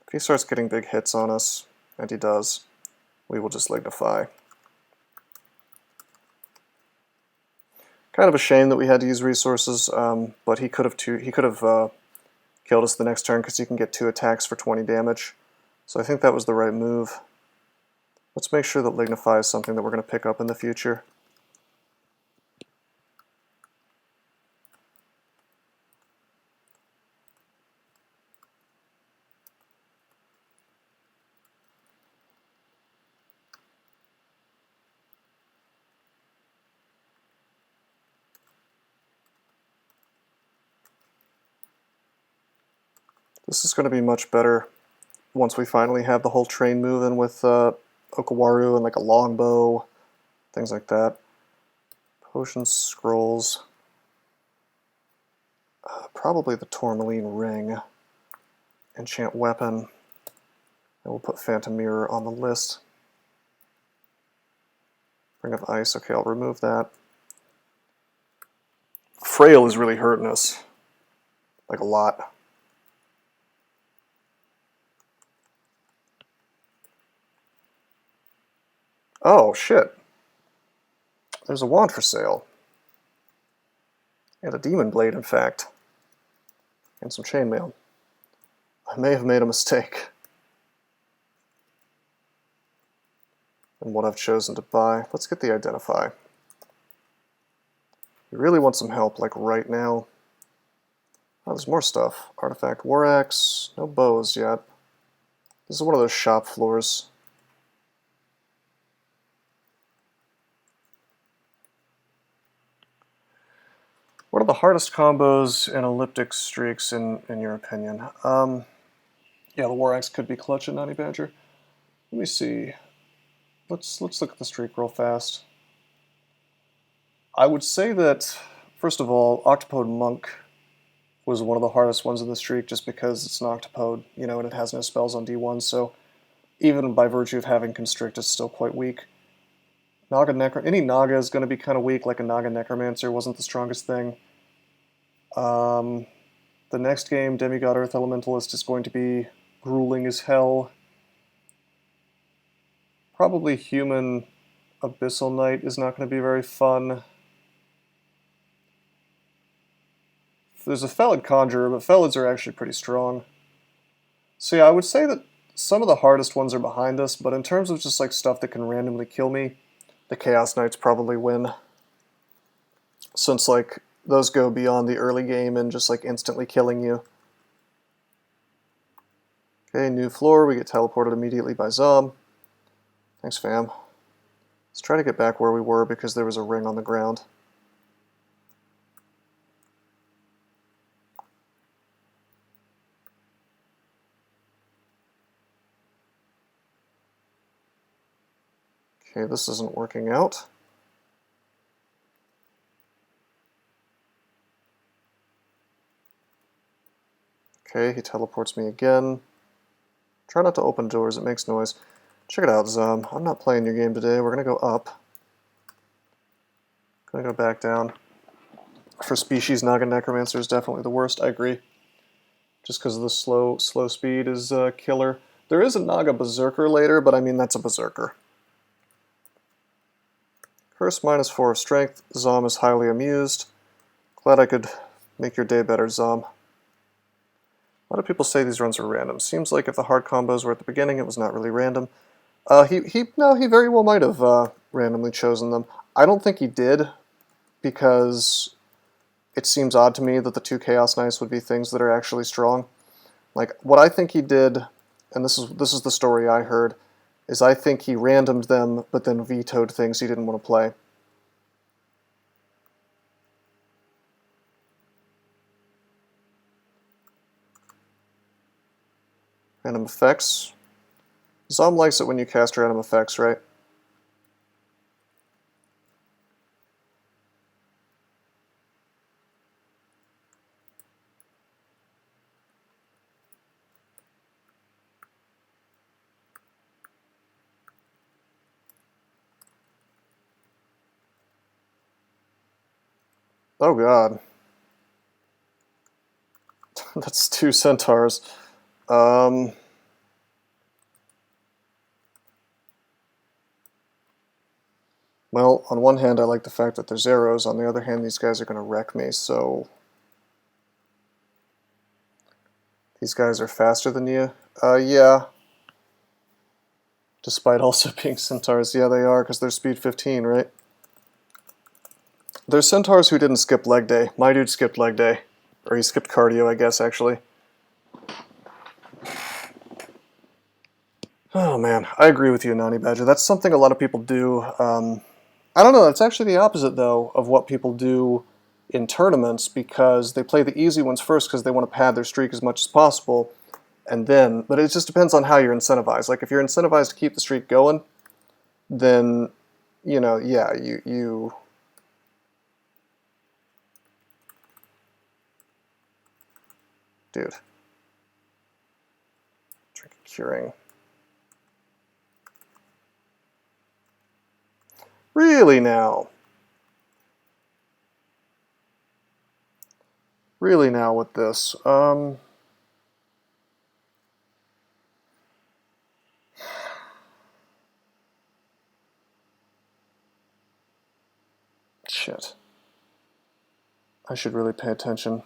If he starts getting big hits on us, and he does, we will just Lignify. Kind of a shame that we had to use resources, but he could have killed us the next turn because he can get 2 attacks for 20 damage. So I think that was the right move. Let's make sure that Lignify is something that we're going to pick up in the future. This is going to be much better once we finally have the whole train moving with Okawaru and like a longbow, things like that. Potion scrolls. Probably the Tourmaline ring. Enchant weapon. And we'll put Phantom Mirror on the list. Ring of Ice. Okay, I'll remove that. Frail is really hurting us. Like a lot. Oh, shit. There's a wand for sale. And a demon blade, in fact. And some chainmail. I may have made a mistake. And what I've chosen to buy. Let's get the Identify. We really want some help, like right now. Oh, there's more stuff. Artifact War Axe. No bows yet. This is one of those shop floors. What are the hardest combos and elliptic streaks in your opinion? Yeah, the War Axe could be clutch at NaNe Badger. Let me see. Let's look at the streak real fast. I would say that, first of all, Octopode Monk was one of the hardest ones in the streak just because it's an Octopode, you know, and it has no spells on D1, so even by virtue of having Constrict, it's still quite weak. Any Naga is going to be kind of weak, like a Naga Necromancer wasn't the strongest thing. The next game, Demigod Earth Elementalist, is going to be grueling as hell. Probably Human Abyssal Knight is not going to be very fun. There's a Felid Conjurer, but Felids are actually pretty strong. So yeah, I would say that some of the hardest ones are behind us, but in terms of just like stuff that can randomly kill me, the Chaos Knights probably win. since like those go beyond the early game and just like instantly killing you. Okay, new floor, we get teleported immediately by Zom. Thanks, fam. Let's try to get back where we were because there was a ring on the ground. Okay, this isn't working out. Okay, he teleports me again. Try not to open doors, it makes noise. Check it out, Zom. I'm not playing your game today. We're gonna go up. Gonna go back down. For species, Naga Necromancer is definitely the worst, I agree. Just because of the slow speed is killer. There is a Naga Berserker later, but I mean that's a Berserker. Curse -4 of strength. Zom is highly amused. Glad I could make your day better, Zom. A lot of people say these runs are random. Seems like if the hard combos were at the beginning, it was not really random. He very well might have randomly chosen them. I don't think he did, because it seems odd to me that the 2 Chaos Knights would be things that are actually strong. Like, what I think he did, and this is the story I heard, is I think he randomed them, but then vetoed things he didn't want to play. Random effects. Zom likes it when you cast random effects, right? Oh god. That's 2 centaurs. Well, on one hand, I like the fact that there's arrows. On the other hand, these guys are going to wreck me, so... These guys are faster than you? Yeah. Despite also being centaurs. Yeah, they are, because they're speed 15, right? There's centaurs who didn't skip leg day. My dude skipped leg day. Or he skipped cardio, I guess, actually. Oh, man. I agree with you, Nani Badger. That's something a lot of people do. I don't know. It's actually the opposite, though, of what people do in tournaments, because they play the easy ones first because they want to pad their streak as much as possible. And then, but it just depends on how you're incentivized. Like, if you're incentivized to keep the streak going, then, you know, yeah, you dude. Trinket curing. Really now? Really now with this? Shit. I should really pay attention.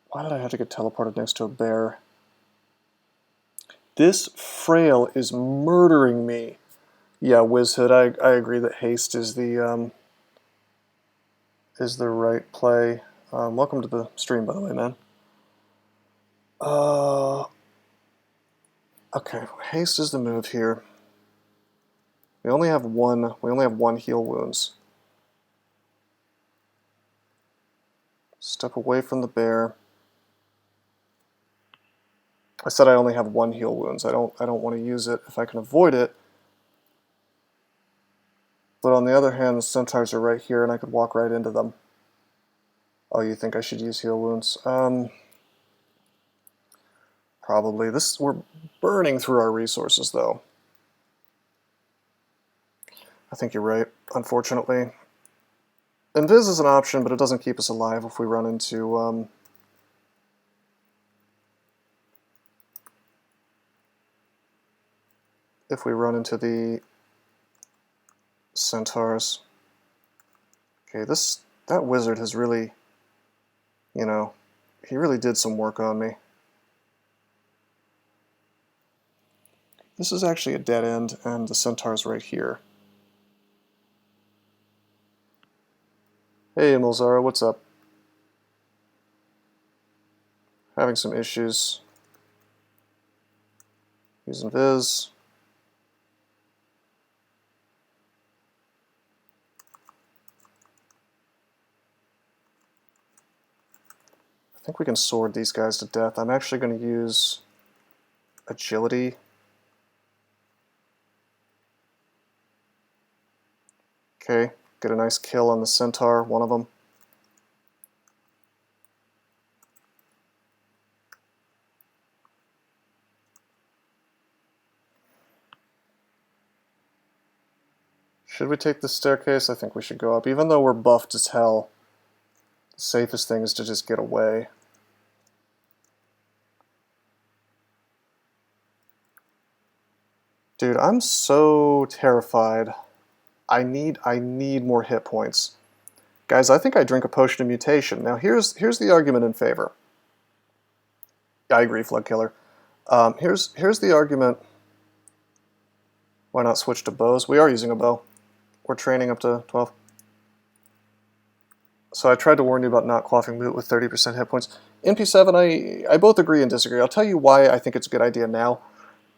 Why did I have to get teleported next to a bear? This frail is murdering me. Yeah, Wizhood, I agree that haste is the right play. Welcome to the stream, by the way, man. Okay, haste is the move here. We only have one heal wounds. Step away from the bear. I said I only have 1 heal wounds. I don't want to use it if I can avoid it. But on the other hand, the centaurs are right here and I could walk right into them. Oh, you think I should use heal wounds? Probably. We're burning through our resources, though. I think you're right, unfortunately. Invis is an option, but it doesn't keep us alive if we run into... if we run into the centaurs. Okay, that wizard has really, you know, he really did some work on me. This is actually a dead end, and the centaur's right here. Hey, Milzara, what's up? Having some issues. Using Viz. I think we can sword these guys to death. I'm actually going to use agility. Okay, get a nice kill on the centaur, one of them. Should we take the staircase? I think we should go up. Even though we're buffed as hell, the safest thing is to just get away. Dude, I'm so terrified. I need more hit points. Guys, I think I drink a potion of mutation. Now here's the argument in favor. I agree, Flood Killer. Here's the argument. Why not switch to bows? We are using a bow. We're training up to 12. So I tried to warn you about not quaffing loot with 30% hit points. NP7, I both agree and disagree. I'll tell you why I think it's a good idea now.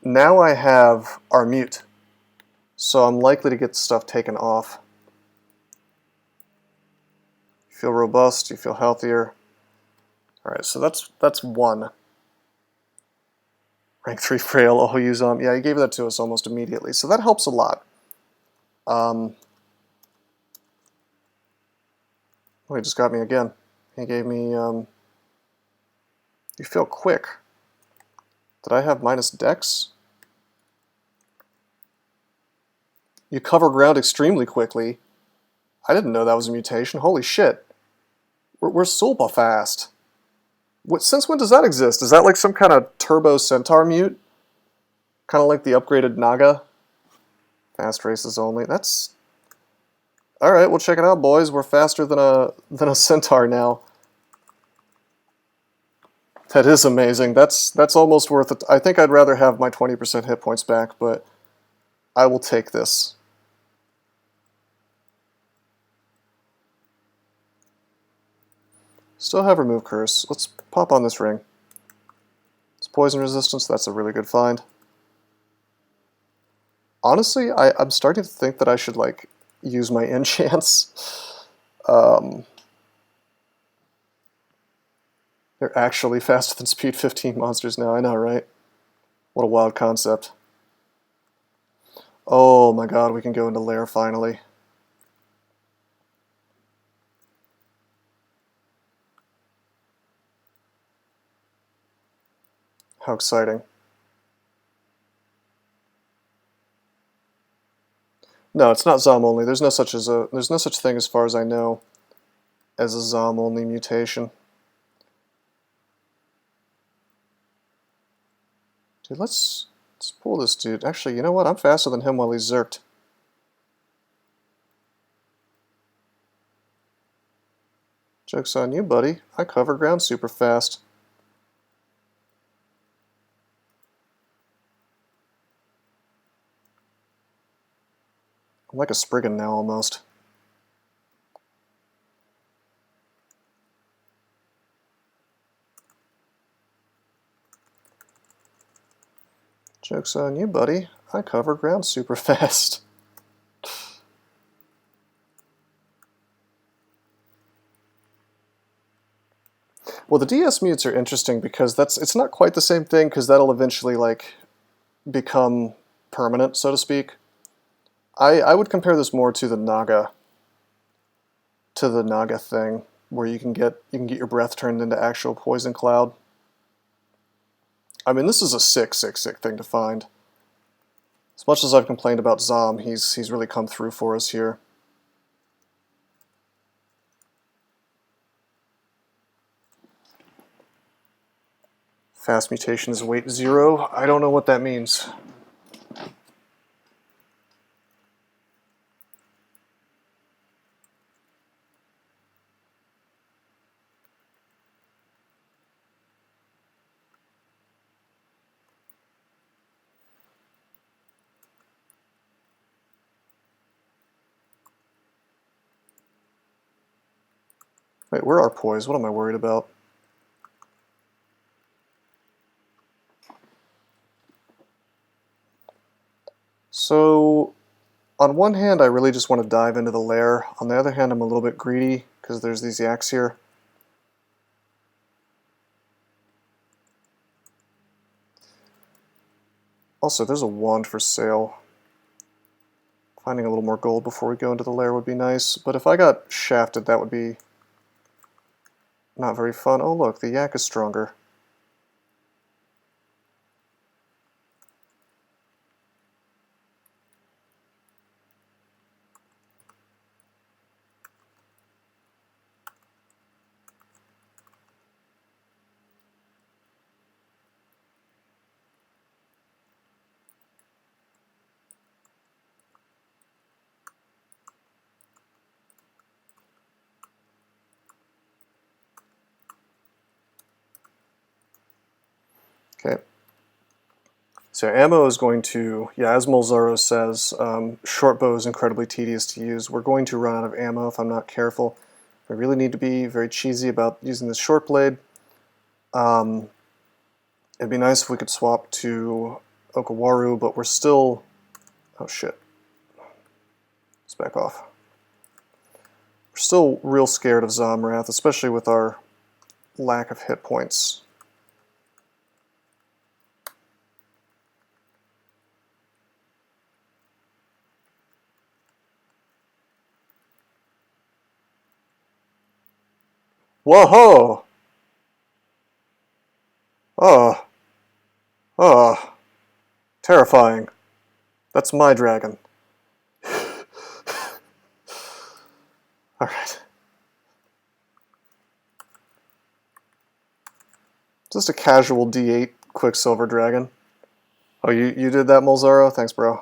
Now I have our mute, so I'm likely to get stuff taken off. You feel robust, you feel healthier. Alright, so that's one. Rank 3 frail, OgHu. Yeah, he gave that to us almost immediately, so that helps a lot. Oh, he just got me again. He gave me, you feel quick. Did I have minus dex? You cover ground extremely quickly. I didn't know that was a mutation. Holy shit. We're super fast. Since when does that exist? Is that like some kind of turbo centaur mute? Kind of like the upgraded Naga? Fast races only. That's... Alright, we'll check it out, boys. We're faster than a centaur now. That is amazing. That's almost worth it. I think I'd rather have my 20% hit points back, but I will take this. Still have remove curse. Let's pop on this ring. It's poison resistance. That's a really good find. Honestly, I'm starting to think that I should like use my enchants. They're actually faster than speed 15 monsters now. I know, right? What a wild concept. Oh my god, we can go into lair finally. How exciting. No, it's not Zom only. There's no such thing as far as I know as a Zom only mutation. Dude, let's pull this dude. Actually, you know what? I'm faster than him while he's zerked. Joke's on you, buddy. I cover ground super fast. I'm like a Spriggan now, almost. Joke's on you, buddy. I cover ground super fast. Well, the DS mutes are interesting because it's not quite the same thing, because that'll eventually like become permanent, so to speak. I would compare this more to the Naga thing, where you can get your breath turned into actual poison cloud. I mean, this is a sick thing to find. As much as I've complained about Zom, he's really come through for us here. Fast mutation is weight 0. I don't know what that means. Wait, where are poise? What am I worried about? So, on one hand, I really just want to dive into the layer. On the other hand, I'm a little bit greedy because there's these yaks here. Also, there's a wand for sale. Finding a little more gold before we go into the layer would be nice, but if I got shafted, that would be not very fun. Oh look, the yak is stronger. Okay. So ammo is going to, yeah, as Molzaro says, short bow is incredibly tedious to use. We're going to run out of ammo if I'm not careful. I really need to be very cheesy about using this short blade. It'd be nice if we could swap to Okawaru, but we're still... Oh shit. Let's back off. We're still real scared of Zomrath, especially with our lack of hit points. Whoa-ho! Oh. Oh. Terrifying. That's my dragon. Alright. Just a casual D8 Quicksilver dragon. Oh, you did that, Molzaro? Thanks, bro.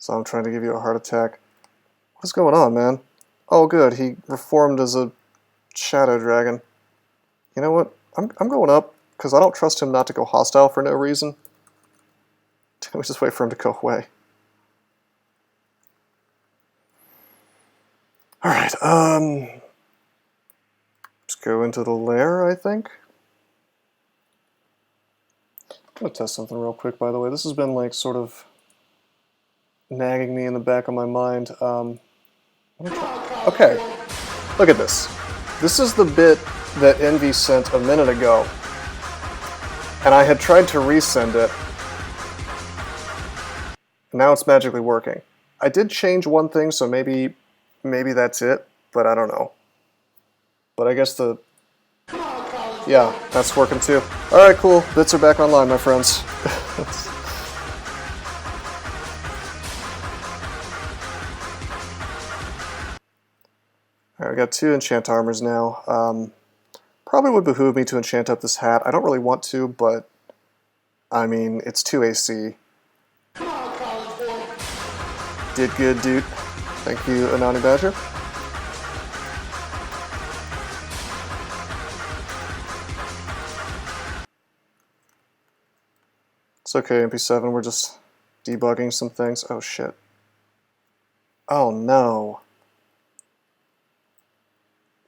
So I'm trying to give you a heart attack. What's going on, man? Oh, good. He reformed as a shadow dragon. You know what? I'm going up, because I don't trust him not to go hostile for no reason. We just wait for him to go away. Alright, let's go into the lair, I think. I'm going to test something real quick, by the way. This has been, like, sort of nagging me in the back of my mind. Okay, look at this. This is the bit that Envy sent a minute ago, and I had tried to resend it. Now it's magically working. I did change one thing, so maybe that's it, but I don't know. But I guess yeah, that's working too. Alright, cool. Bits are back online, my friends. Alright, I got 2 enchant armors now. Probably would behoove me to enchant up this hat. I don't really want to, but I mean, it's 2 AC. Did good, dude. Thank you, Anani Badger. It's okay, MP7, we're just debugging some things. Oh shit. Oh no.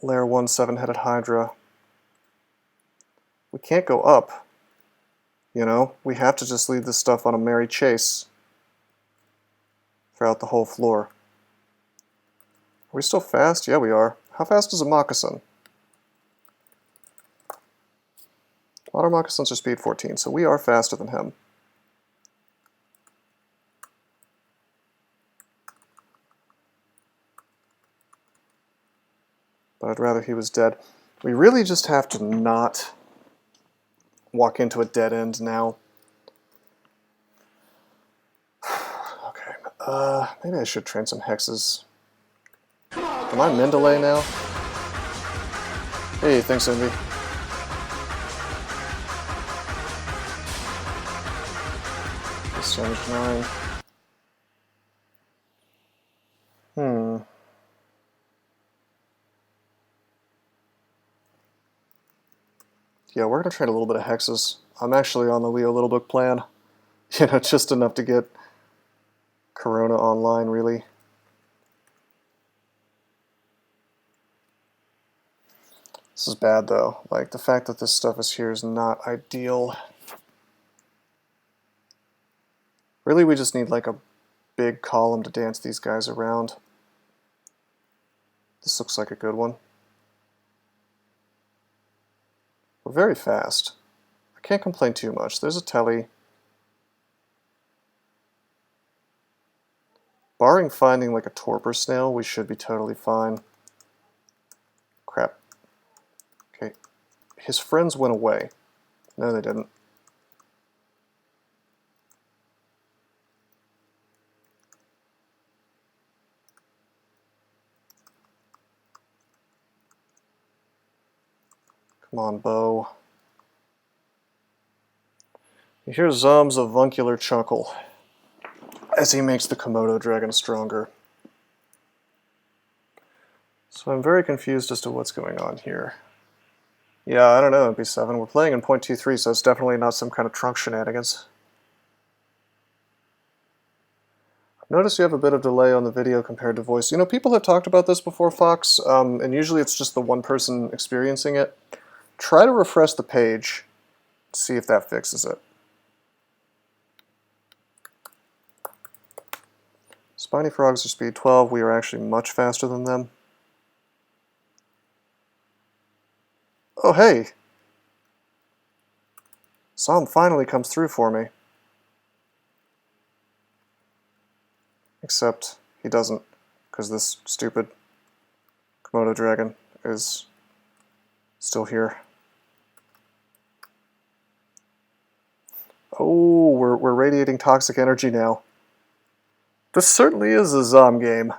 Layer 1 7-headed Hydra. We can't go up. You know, we have to just leave this stuff on a merry chase throughout the whole floor. Are we still fast? Yeah, we are. How fast is a moccasin? Water moccasins are speed 14, so we are faster than him. But I'd rather he was dead. We really just have to not walk into a dead end now. Okay, maybe I should train some hexes. Am I Mendeley now? Hey, thanks, Envy. This damage 9. Yeah, we're going to train a little bit of hexes. I'm actually on the Leo Littlebook plan. You know, just enough to get Corona online, really. This is bad, though. Like, the fact that this stuff is here is not ideal. Really, we just need, like, a big column to dance these guys around. This looks like a good one. We're very fast. I can't complain too much. There's a telly. Barring finding, like, a torpor snail, we should be totally fine. Crap. Okay. His friends went away. No, they didn't. Come on, Bo. You hear Zom's avuncular chuckle as he makes the Komodo dragon stronger. So I'm very confused as to what's going on here. Yeah, I don't know, B7. We're playing in 0.23, so it's definitely not some kind of trunk shenanigans. Notice you have a bit of delay on the video compared to voice. You know, people have talked about this before, Fox, and usually it's just the one person experiencing it. Try to refresh the page, see if that fixes it. Spiny frogs are speed 12. We are actually much faster than them. Oh, hey! Zom finally comes through for me. Except he doesn't, because this stupid Komodo dragon is still here. Oh, we're radiating toxic energy now. This certainly is a Zom game.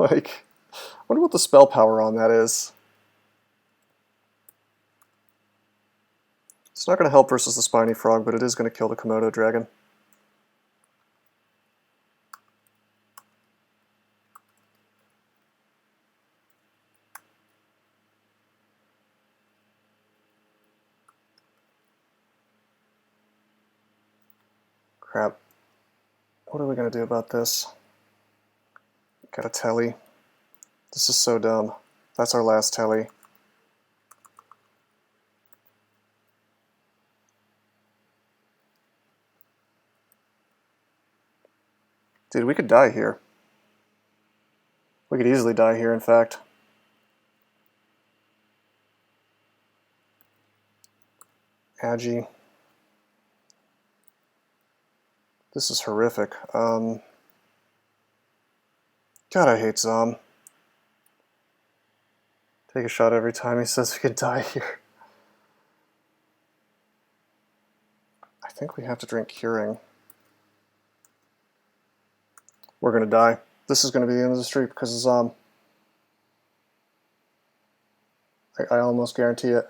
Like, I wonder what the spell power on that is. It's not going to help versus the spiny frog, but it is going to kill the Komodo dragon. Crap. What are we going to do about this? Got a telly. This is so dumb. That's our last telly. Dude, we could die here. We could easily die here, in fact. Agi. This is horrific. God, I hate Zom. Take a shot every time he says we could die here. I think we have to drink Curing. We're gonna die. This is gonna be the end of the streak because of Zom. I almost guarantee it.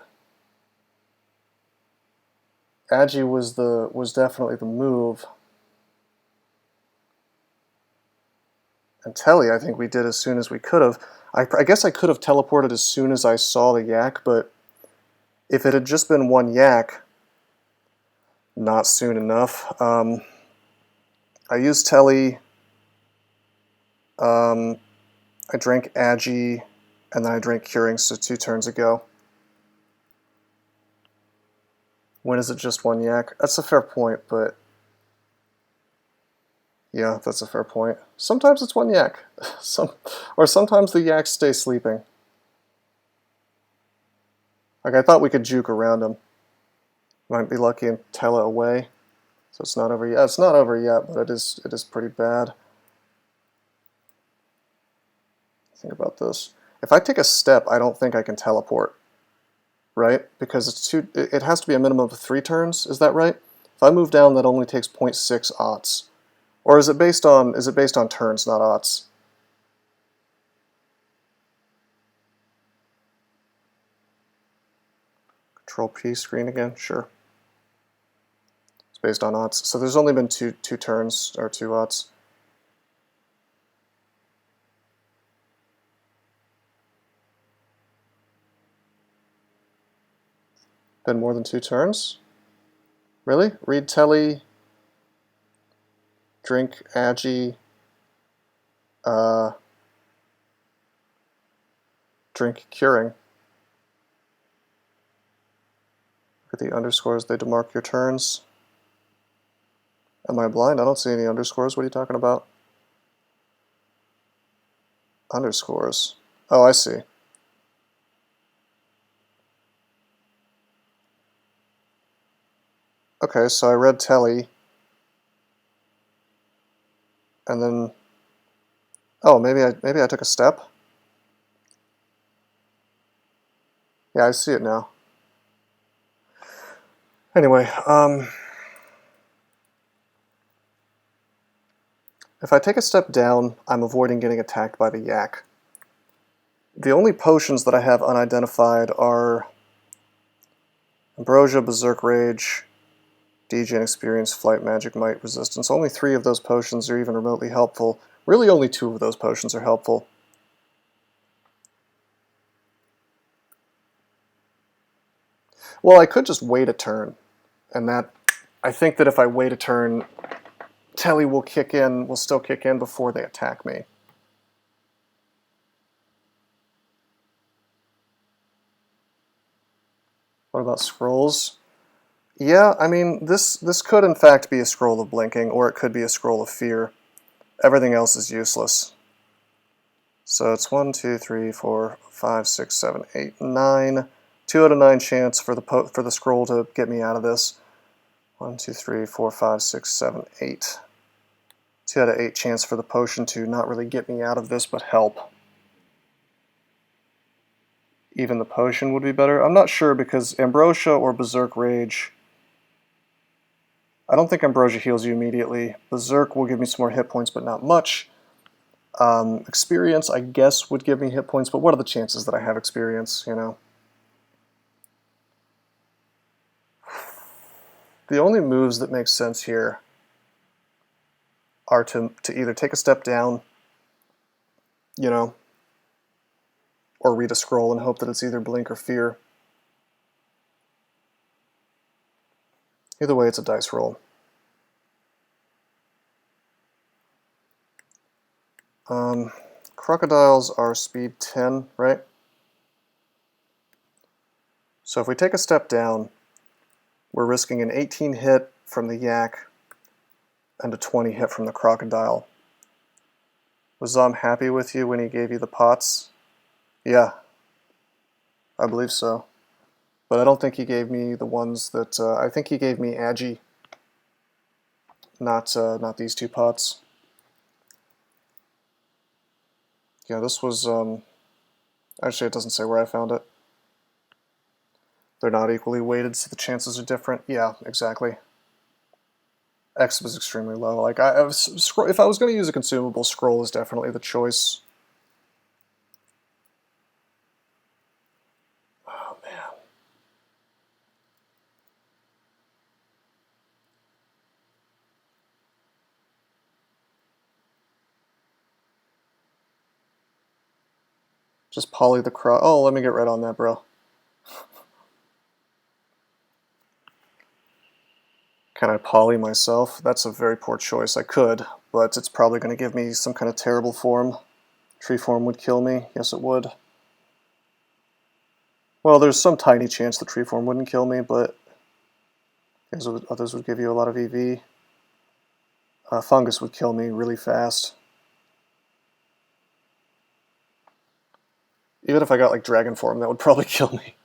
Agi was definitely the move. And Telly, I think we did as soon as we could have. I guess I could have teleported as soon as I saw the yak, but if it had just been one yak, not soon enough. I used Telly, I drank Agi, and then I drank Curing, so 2 turns ago. When is it just one yak? That's a fair point, but yeah, that's a fair point. Sometimes it's one yak. Or sometimes the yaks stay sleeping. Like, I thought we could juke around him. Might be lucky and tell it away. So it's not over yet. It's not over yet, but it is pretty bad. Think about this. If I take a step, I don't think I can teleport. Right? Because it has to be a minimum of 3 turns, is that right? If I move down, that only takes 0.6 aughts. Or is it based on turns, not aughts? Control P screen again, sure. It's based on aughts. So there's only been two turns, or 2 aughts. Been more than 2 turns? Really? Read Telly. Drink agi. Drink curing. Look at the underscores, they demark your turns. Am I blind? I don't see any underscores. What are you talking about? Underscores. Oh, I see. Okay, so I read telly. And then, oh, maybe I took a step. Yeah, I see it now. Anyway, if I take a step down, I'm avoiding getting attacked by the yak. The only potions that I have unidentified are Ambrosia, Berserk Rage, Degen Experience, Flight, Magic, Might, Resistance. Only 3 of those potions are even remotely helpful. Really only 2 of those potions are helpful. Well, I could just wait a turn, and that, I think that if I wait a turn, telly will still kick in before they attack me. What about scrolls? Yeah, I mean, this could in fact be a scroll of blinking, or it could be a scroll of fear. Everything else is useless. So it's 1, 2, 3, 4, 5, 6, 7, 8, 9. 2 out of 9 chance for the scroll to get me out of this. 1, 2, 3, 4, 5, 6, 7, 8. 2 out of 8 chance for the potion to not really get me out of this, but help. Even the potion would be better. I'm not sure because Ambrosia or Berserk Rage. I don't think Ambrosia heals you immediately. Berserk will give me some more hit points, but not much. Experience, I guess, would give me hit points, but what are the chances that I have experience, you know? The only moves that make sense here are to either take a step down, you know, or read a scroll and hope that it's either blink or fear. Either way, it's a dice roll. Crocodiles are speed 10, right? So if we take a step down, we're risking an 18 hit from the yak and a 20 hit from the crocodile. Was Zom happy with you when he gave you the pots? Yeah, I believe so. But I don't think he gave me the ones that, I think he gave me agi, not these 2 pots. Yeah, this was, actually it doesn't say where I found it. They're not equally weighted, so the chances are different. Yeah, exactly. X was extremely low. Like, if I was going to use a consumable, scroll is definitely the choice. Oh, man. Just poly the croc. Oh, let me get right on that, bro. Can I poly myself? That's a very poor choice. I could, but it's probably going to give me some kind of terrible form. Tree form would kill me. Yes, it would. Well, there's some tiny chance the tree form wouldn't kill me, but others would give you a lot of EV. Fungus would kill me really fast. Even if I got like dragon form, that would probably kill me.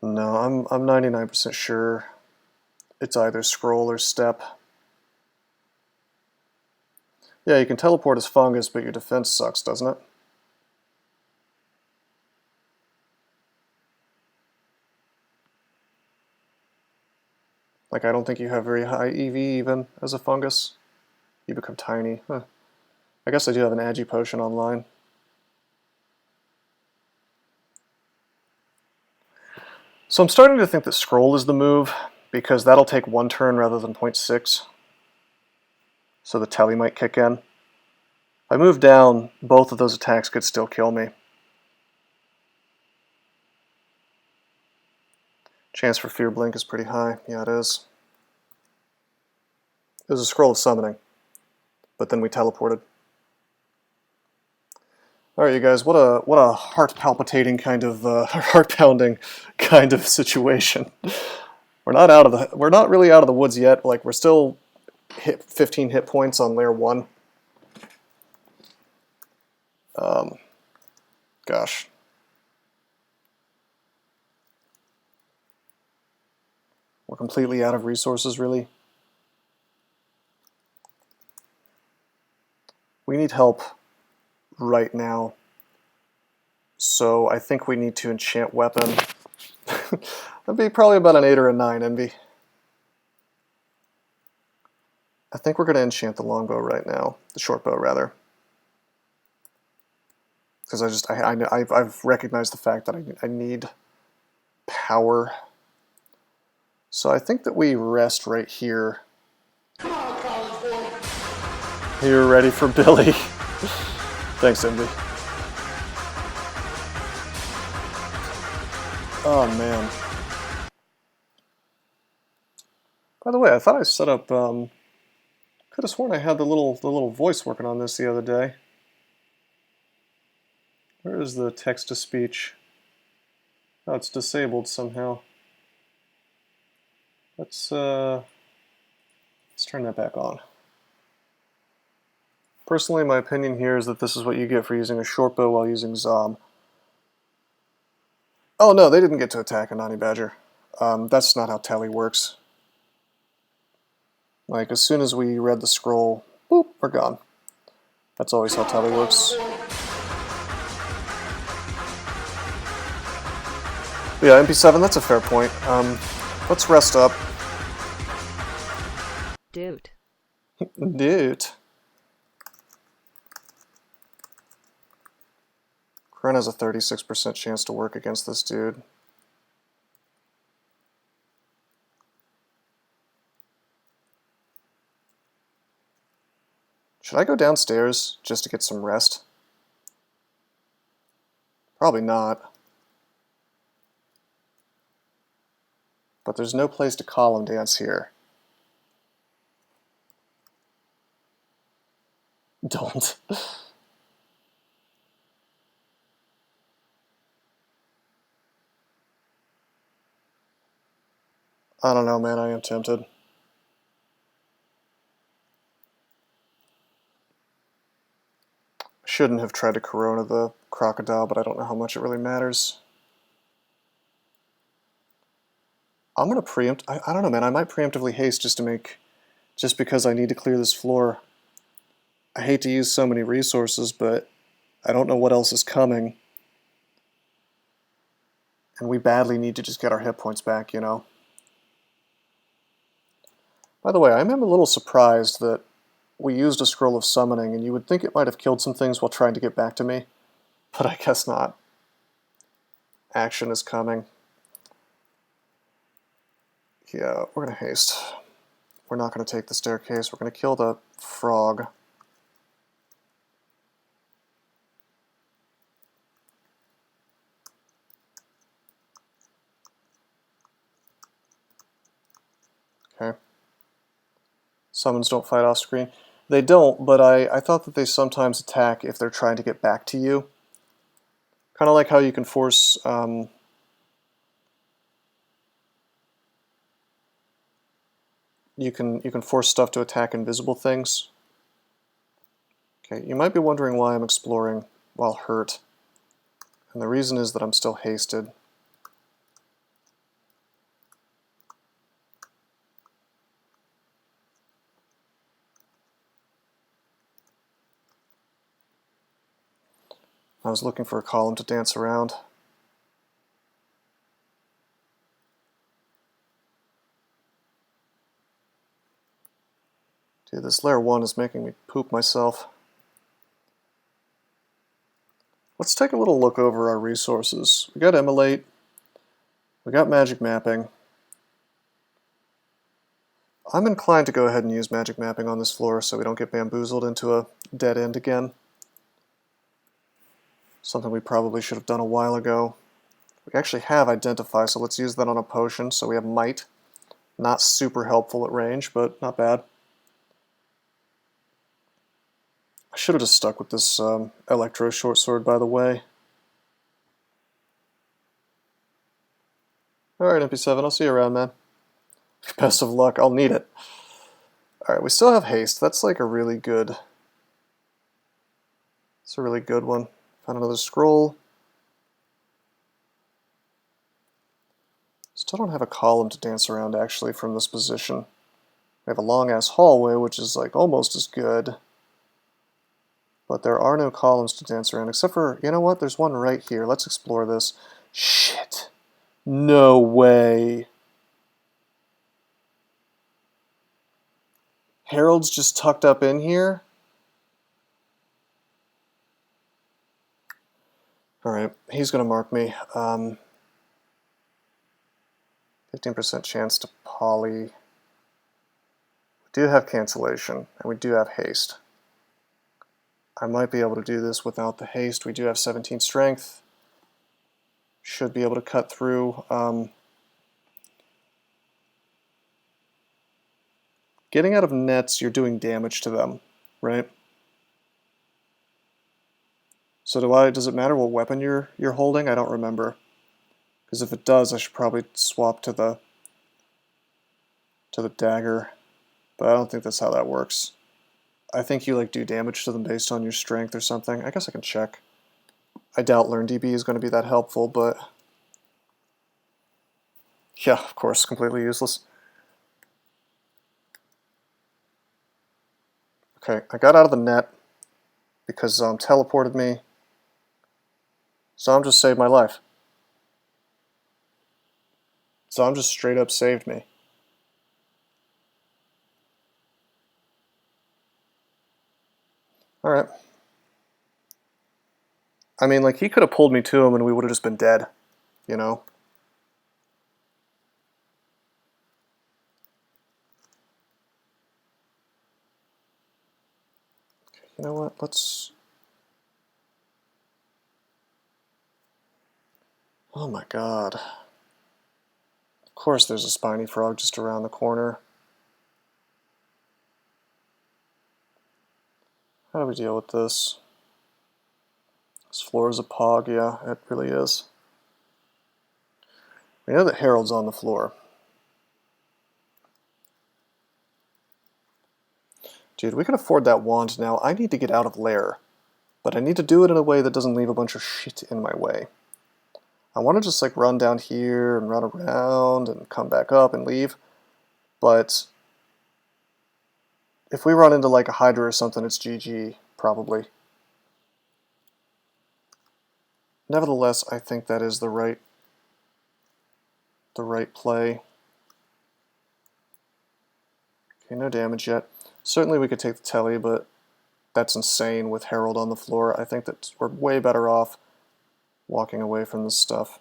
No, I'm 99% sure it's either scroll or step. Yeah, you can teleport as fungus, but your defense sucks, doesn't it? Like, I don't think you have very high EV even as a fungus. You become tiny. Huh. I guess I do have an agi potion online. So I'm starting to think that scroll is the move, because that'll take 1 turn rather than 0.6. So the telly might kick in. If I move down, both of those attacks could still kill me. Chance for fear blink is pretty high. Yeah, it is. It was a scroll of summoning, but then we teleported. All right, you guys, what a heart palpitating kind of heart pounding kind of situation. We're not really out of the woods yet. Like, we're still 15 hit points on layer 1. Gosh. We're completely out of resources, really. We need help right now. So I think we need to enchant weapon. That'd be probably about an 8 or a 9, Envy. I think we're going to enchant the longbow right now. The short bow, rather. Because I've recognized the fact that I need power. So I think that we rest right here. Come on, college boy. You're ready for Billy. Thanks, Envy. Oh man. By the way, I thought I set up. Could have sworn I had the little voice working on this the other day. Where is the text to speech? Oh, it's disabled somehow. Let's turn that back on. Personally, my opinion here is that this is what you get for using a short bow while using Zom. Oh no, they didn't get to attack a NaNe Badger. That's not how tally works. Like, as soon as we read the scroll, boop, we're gone. That's always how tally works. Yeah, MP7, that's a fair point. Let's rest up. Dude. Dude. Kren has a 36% chance to work against this dude. Should I go downstairs just to get some rest? Probably not. But there's no place to column dance here. Don't. I don't know, man. I am tempted. Shouldn't have tried to Corona the crocodile, but I don't know how much it really matters. I'm gonna preempt. I don't know, man. I might preemptively haste just because I need to clear this floor. I hate to use so many resources, but I don't know what else is coming. And we badly need to just get our hit points back, you know? By the way, I am a little surprised that we used a scroll of summoning, and you would think it might have killed some things while trying to get back to me, but I guess not. Action is coming. Yeah, we're gonna haste. We're not gonna take the staircase. We're gonna kill the frog. Okay. Summons don't fight off screen. They don't, but I thought that they sometimes attack if they're trying to get back to you. Kind of like how you can force you can force stuff to attack invisible things. Okay, you might be wondering why I'm exploring while hurt. And the reason is that I'm still hasted. I was looking for a column to dance around. Dude, this layer 1 is making me poop myself. Let's take a little look over our resources. We got Emulate. We got Magic Mapping. I'm inclined to go ahead and use Magic Mapping on this floor so we don't get bamboozled into a dead end again. Something we probably should have done a while ago. We actually have Identify, so let's use that on a potion. So we have Might. Not super helpful at range, but not bad. should have just stuck with this Electro short sword, by the way. Alright, MP7, I'll see you around, man. Best of luck, I'll need it. Alright, we still have haste. That's like a really good... It's a really good one. Found another scroll. Still don't have a column to dance around, actually, from this position. We have a long-ass hallway, which is like almost as good. But there are no columns to dance around, except for, you know what, there's one right here. Let's explore this. Shit. No way. Harold's just tucked up in here? Alright, he's going to mark me. 15% chance to poly. We do have cancellation, and we do have haste. I might be able to do this without the haste. We do have 17 strength. Should be able to cut through. Getting out of nets, you're doing damage to them, right? So does it matter what weapon you're holding? I don't remember. Because if it does, I should probably swap to the dagger. But I don't think that's how that works. I think you like do damage to them based on your strength or something. I guess I can check. I doubt LearnDB is going to be that helpful, but yeah, of course, completely useless. Okay, I got out of the net because teleported me. Zom just saved my life. Zom just straight up saved me. Alright. I mean, like, he could have pulled me to him and we would have just been dead, you know? Okay, you know what? Let's... Oh my god. Of course there's a spiny frog just around the corner. How do we deal with this? This floor is a pog, yeah, it really is. We know that Harold's on the floor. Dude, we can afford that wand now. I need to get out of lair, but I need to do it in a way that doesn't leave a bunch of shit in my way. I want to just like run down here and run around and come back up and leave, but if we run into like a Hydra or something, it's GG, probably. Nevertheless, I think that is the right play. Okay, no damage yet. Certainly we could take the telly, but that's insane with Harold on the floor. I think that we're way better off walking away from this stuff.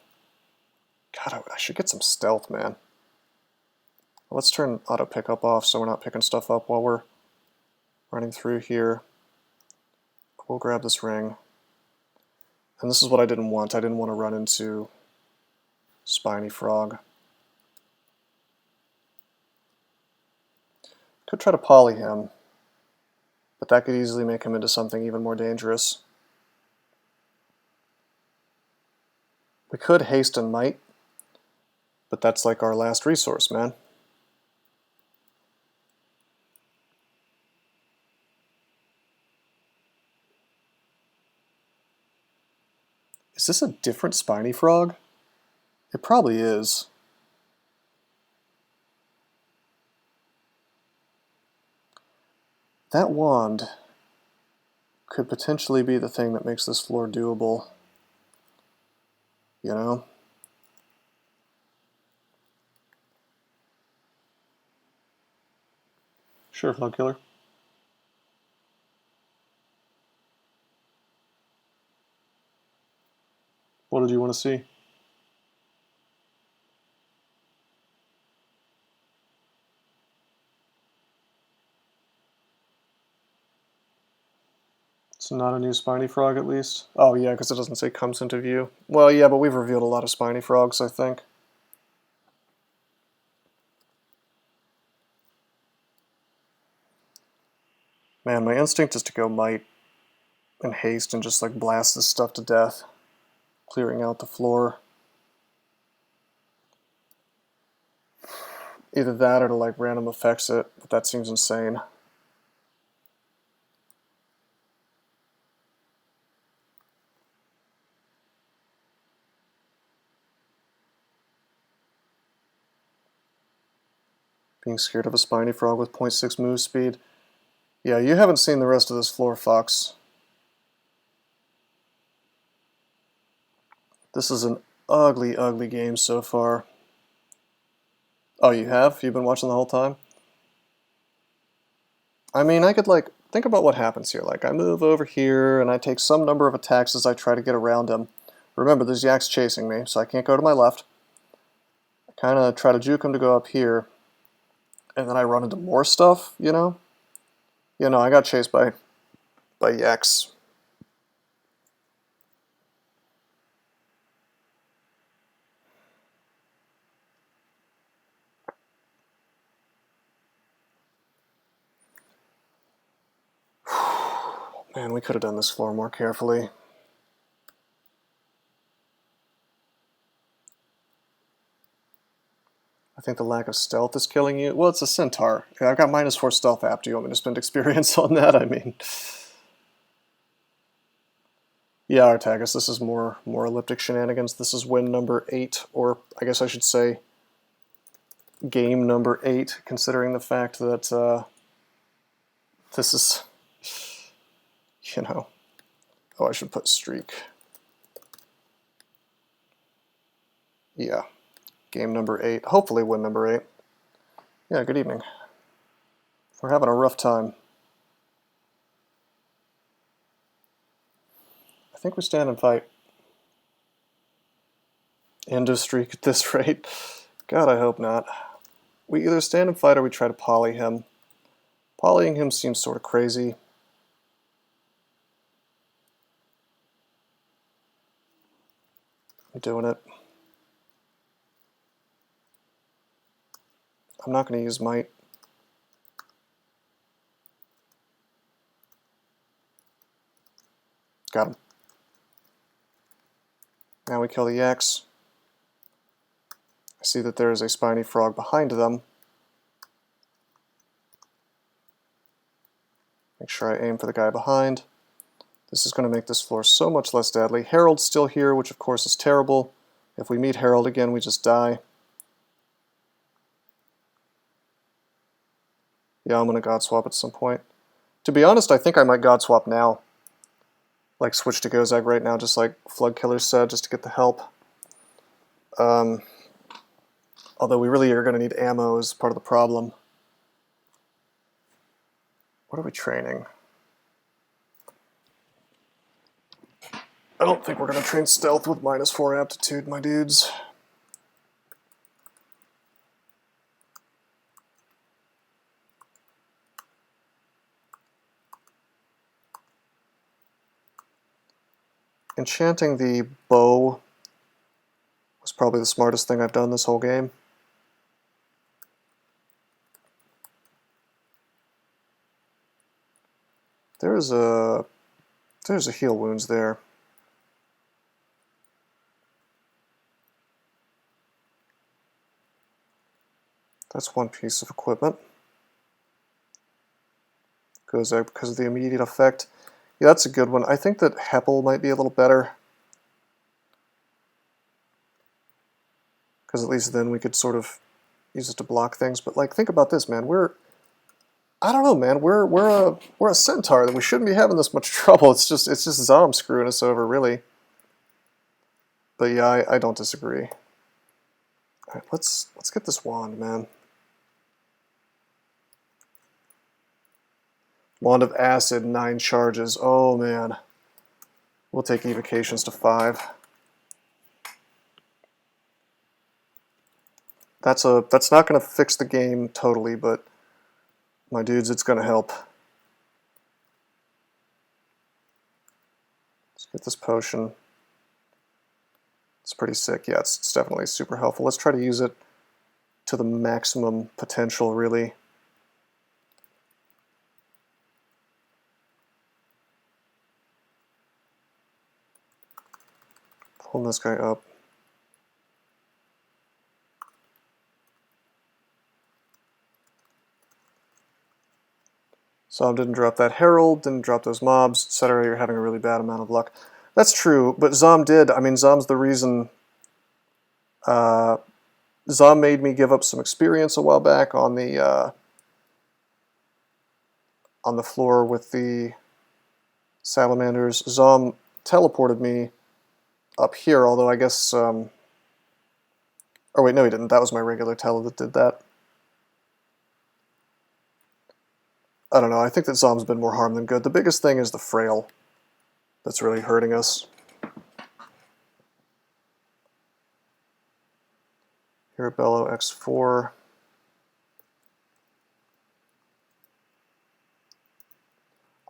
God, I should get some stealth, man. Let's turn auto pickup off so we're not picking stuff up while we're running through here. We'll grab this ring. And this is what I didn't want. I didn't want to run into Spiny Frog. Could try to poly him, but that could easily make him into something even more dangerous. We could haste and might, but that's like our last resource, man. Is this a different Spiny Frog? It probably is. That wand could potentially be the thing that makes this floor doable. You know? Sure, Flood Killer. What did you want to see? It's not a new Spiny Frog, at least? Oh yeah, because it doesn't say comes into view. Well, yeah, but we've revealed a lot of Spiny Frogs, I think. Man, my instinct is to go might, in haste and just like blast this stuff to death, clearing out the floor. Either that or to like random effects it, but that seems insane. Being scared of a spiny frog with 0.6 move speed. Yeah, you haven't seen the rest of this floor, Fox. This is an ugly, ugly game so far. Oh, you have? You've been watching the whole time? I mean, I could like, think about what happens here. Like, I move over here and I take some number of attacks as I try to get around him. Remember, there's yaks chasing me, so I can't go to my left. I kind of try to juke him to go up here. And then I run into more stuff, you know? You know, I got chased by yaks. Man, we could have done this floor more carefully. I think the lack of stealth is killing you. Well, it's a centaur. Yeah, I've got -4 stealth app. Do you want me to spend experience on that? I mean, yeah, Artagus, this is more elliptic shenanigans. This is win number 8, or I guess I should say game number 8, considering the fact that this is, you know, oh, I should put streak. Yeah, game number 8. Hopefully win number 8. Yeah, good evening. We're having a rough time. I think we stand and fight. End of streak at this rate. God, I hope not. We either stand and fight or we try to poly him. Polying him seems sort of crazy. I'm doing it. I'm not going to use might. Got him. Now we kill the yaks. I see that there is a spiny frog behind them. Make sure I aim for the guy behind. This is going to make this floor so much less deadly. Herald's still here, which of course is terrible. If we meet Herald again, we just die. Yeah, I'm going to god swap at some point. To be honest, I think I might god swap now. Like switch to Gozag right now, just like Flood Killer said, just to get the help. Although we really are going to need ammo as part of the problem. What are we training? I don't think we're going to train stealth with -4 aptitude, my dudes. Enchanting the bow was probably the smartest thing I've done this whole game. There's a heal wounds there. That's one piece of equipment. Goes out because of the immediate effect. Yeah, that's a good one. I think that Heppel might be a little better. Because at least then we could sort of use it to block things. But like, think about this, man. I don't know, man. We're a centaur that we shouldn't be having this much trouble. It's just Zom screwing us over, really. But yeah, I don't disagree. All right, let's get this wand, man. Wand of Acid, 9 charges. Oh man, we'll take evocations to 5. That's not going to fix the game totally, but my dudes, it's going to help. Let's get this potion. It's pretty sick. Yeah, it's definitely super helpful. Let's try to use it to the maximum potential, really. Pulling this guy up. Zom didn't drop that Herald, didn't drop those mobs, etc. You're having a really bad amount of luck. That's true, but Zom did. I mean, Zom's the reason... Zom made me give up some experience a while back on the floor with the salamanders. Zom teleported me up here, although I guess... oh wait, no he didn't. That was my regular tele that did that. I don't know, I think that Zom's been more harm than good. The biggest thing is the frail that's really hurting us. Here at Bellow X4.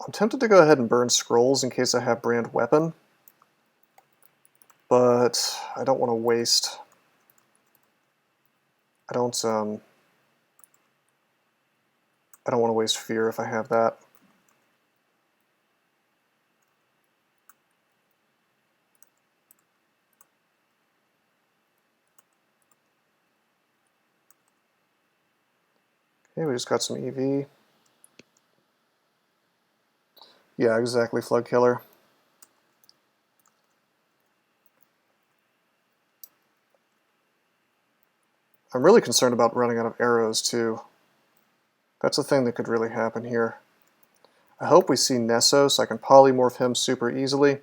I'm tempted to go ahead and burn scrolls in case I have brand weapon, but I don't want to waste. I don't want to waste fear if I have that. Okay, we just got some EV. Yeah, exactly, Flood Killer. I'm really concerned about running out of arrows, too. That's a thing that could really happen here. I hope we see Nessos, so I can polymorph him super easily.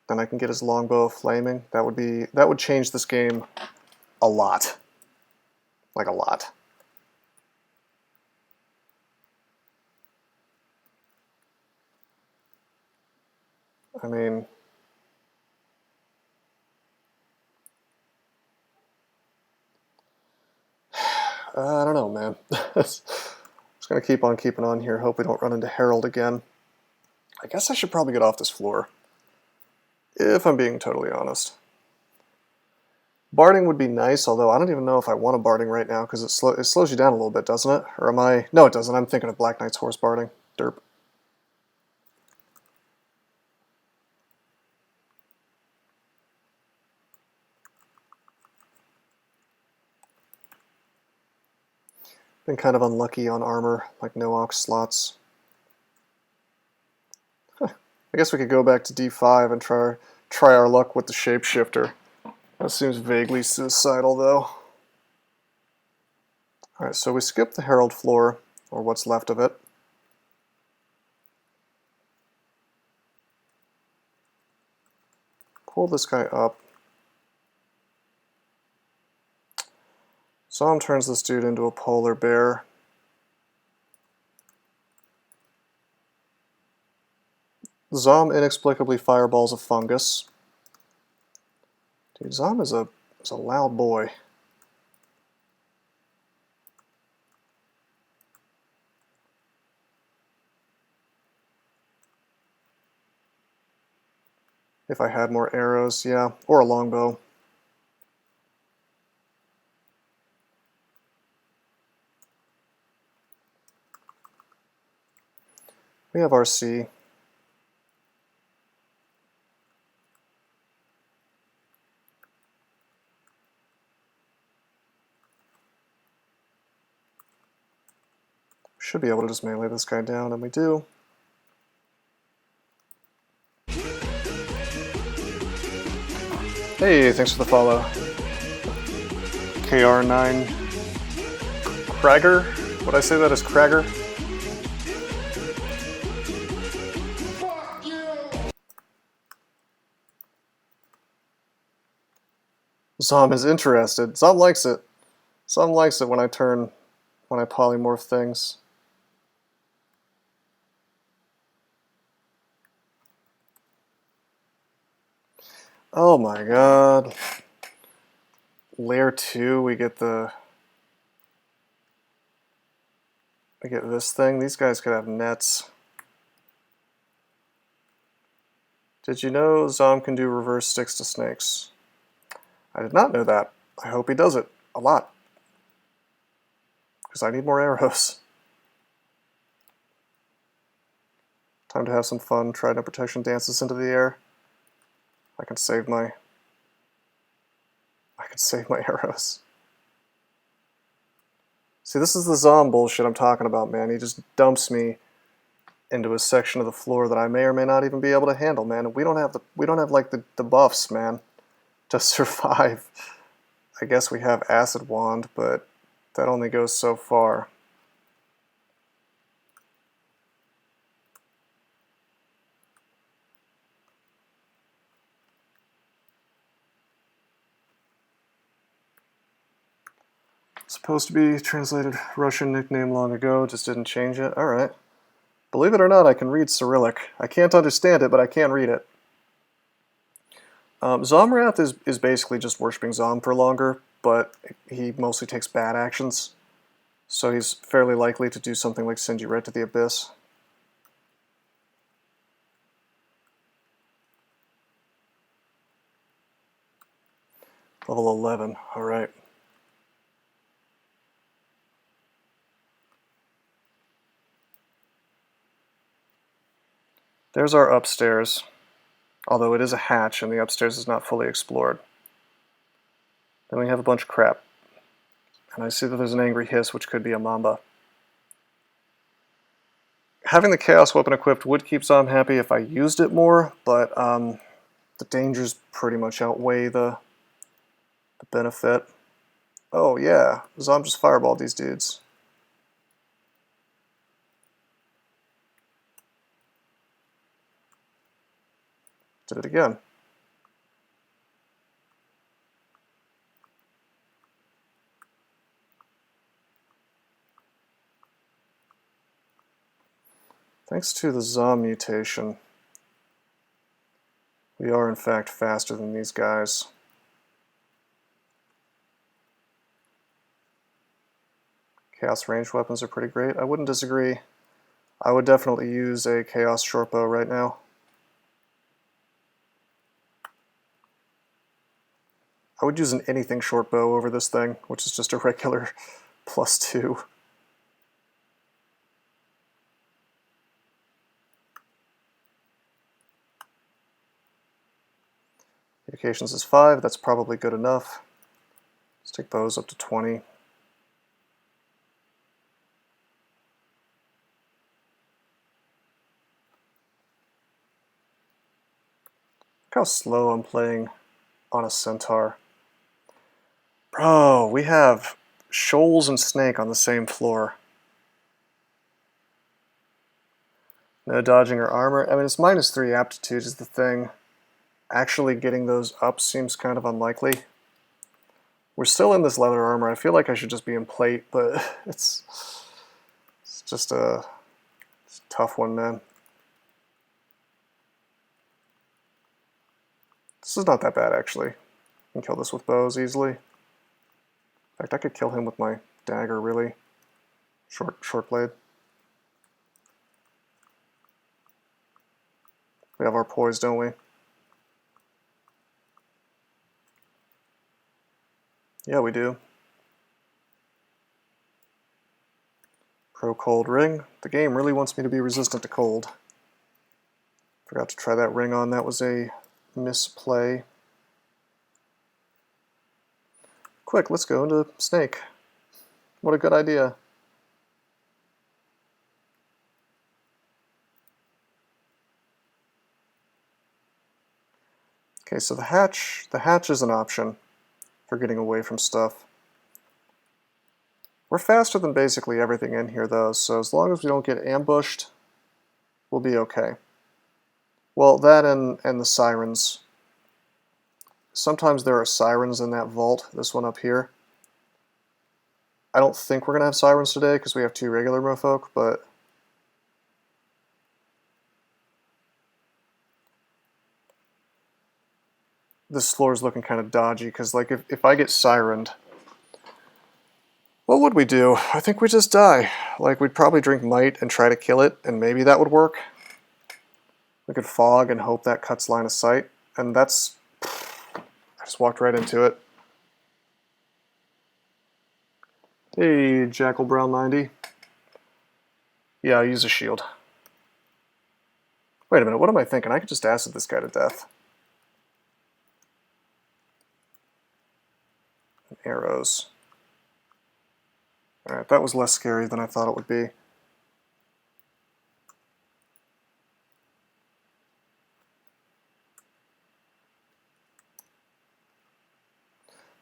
Then I can get his longbow flaming. That would change this game a lot. Like a lot. I mean, I don't know, man. Just gonna keep on keeping on here. Hope we don't run into Herald again. I guess I should probably get off this floor, if I'm being totally honest. Barding would be nice, although I don't even know if I want a barding right now, because it slows you down a little bit, doesn't it? Or am I... No, it doesn't. I'm thinking of Black Knight's horse barding. Derp. Been kind of unlucky on armor, like no ox slots. I guess we could go back to D5 and try our luck with the shapeshifter. That seems vaguely suicidal, though. Alright, so we skip the Herald floor, or what's left of it. Pull this guy up. Zom turns this dude into a polar bear. Zom inexplicably fireballs a fungus. Dude, Zom is a loud boy. If I had more arrows, yeah, or a longbow. We have our C. Should be able to just melee this guy down, and we do. Hey, thanks for the follow. KR9 Krager? Would I say that as Krager? Fuck you! Zom is interested. Zom likes it. Zom likes it when I polymorph things. Oh my god. Layer 2, we get this thing. These guys could have nets. Did you know Zom can do reverse sticks to snakes? I did not know that. I hope he does it a lot. Because I need more arrows. Time to have some fun. Trident protection dances into the air. I can save my arrows. See, this is the Zom bullshit I'm talking about, man. He just dumps me into a section of the floor that I may or may not even be able to handle, man. And we don't have like the buffs, man, to survive. I guess we have Acid Wand, but that only goes so far. Supposed to be translated Russian nickname long ago, just didn't change it. Alright. Believe it or not, I can read Cyrillic. I can't understand it, but I can read it. Zomwrath is basically just worshipping Zom for longer, but he mostly takes bad actions. So he's fairly likely to do something like send you right to the abyss. Level 11, alright. There's our upstairs, although it is a hatch and the upstairs is not fully explored. Then we have a bunch of crap. And I see that there's an angry hiss, which could be a Mamba. Having the Chaos Weapon equipped would keep Zom happy if I used it more, but the dangers pretty much outweigh the benefit. Oh yeah, Zom just fireballed these dudes. Did it again. Thanks to the Zom mutation, we are in fact faster than these guys. Chaos ranged weapons are pretty great. I wouldn't disagree. I would definitely use a Chaos shortbow right now. I would use an anything shortbow over this thing, which is just a regular +2. Educations is 5, that's probably good enough. Let's take bows up to 20. Look how slow I'm playing on a centaur. Bro, we have Shoals and Snake on the same floor. No dodging or armor. I mean, it's -3 aptitude is the thing. Actually getting those up seems kind of unlikely. We're still in this leather armor. I feel like I should just be in plate, but it's just a tough one, man. This is not that bad, actually. I can kill this with bows easily. In fact, I could kill him with my dagger, really. Short blade. We have our poise, don't we? Yeah, we do. Pro cold ring. The game really wants me to be resistant to cold. Forgot to try that ring on. That was a misplay. Quick, let's go into Snake. What a good idea. Okay, so the hatch is an option for getting away from stuff. We're faster than basically everything in here though, so as long as we don't get ambushed, we'll be okay. Well, that and the sirens. Sometimes there are sirens in that vault, this one up here. I don't think we're going to have sirens today because we have 2 regular mofolk, but this floor is looking kind of dodgy because like if I get sirened, what would we do? I think we just die. Like we'd probably drink Might and try to kill it, and maybe that would work. We could fog and hope that cuts line of sight, and that's... I just walked right into it. Hey, Jackal Brown 90. Yeah, I'll use a shield. Wait a minute, what am I thinking? I could just acid this guy to death. arrows. Alright, that was less scary than I thought it would be.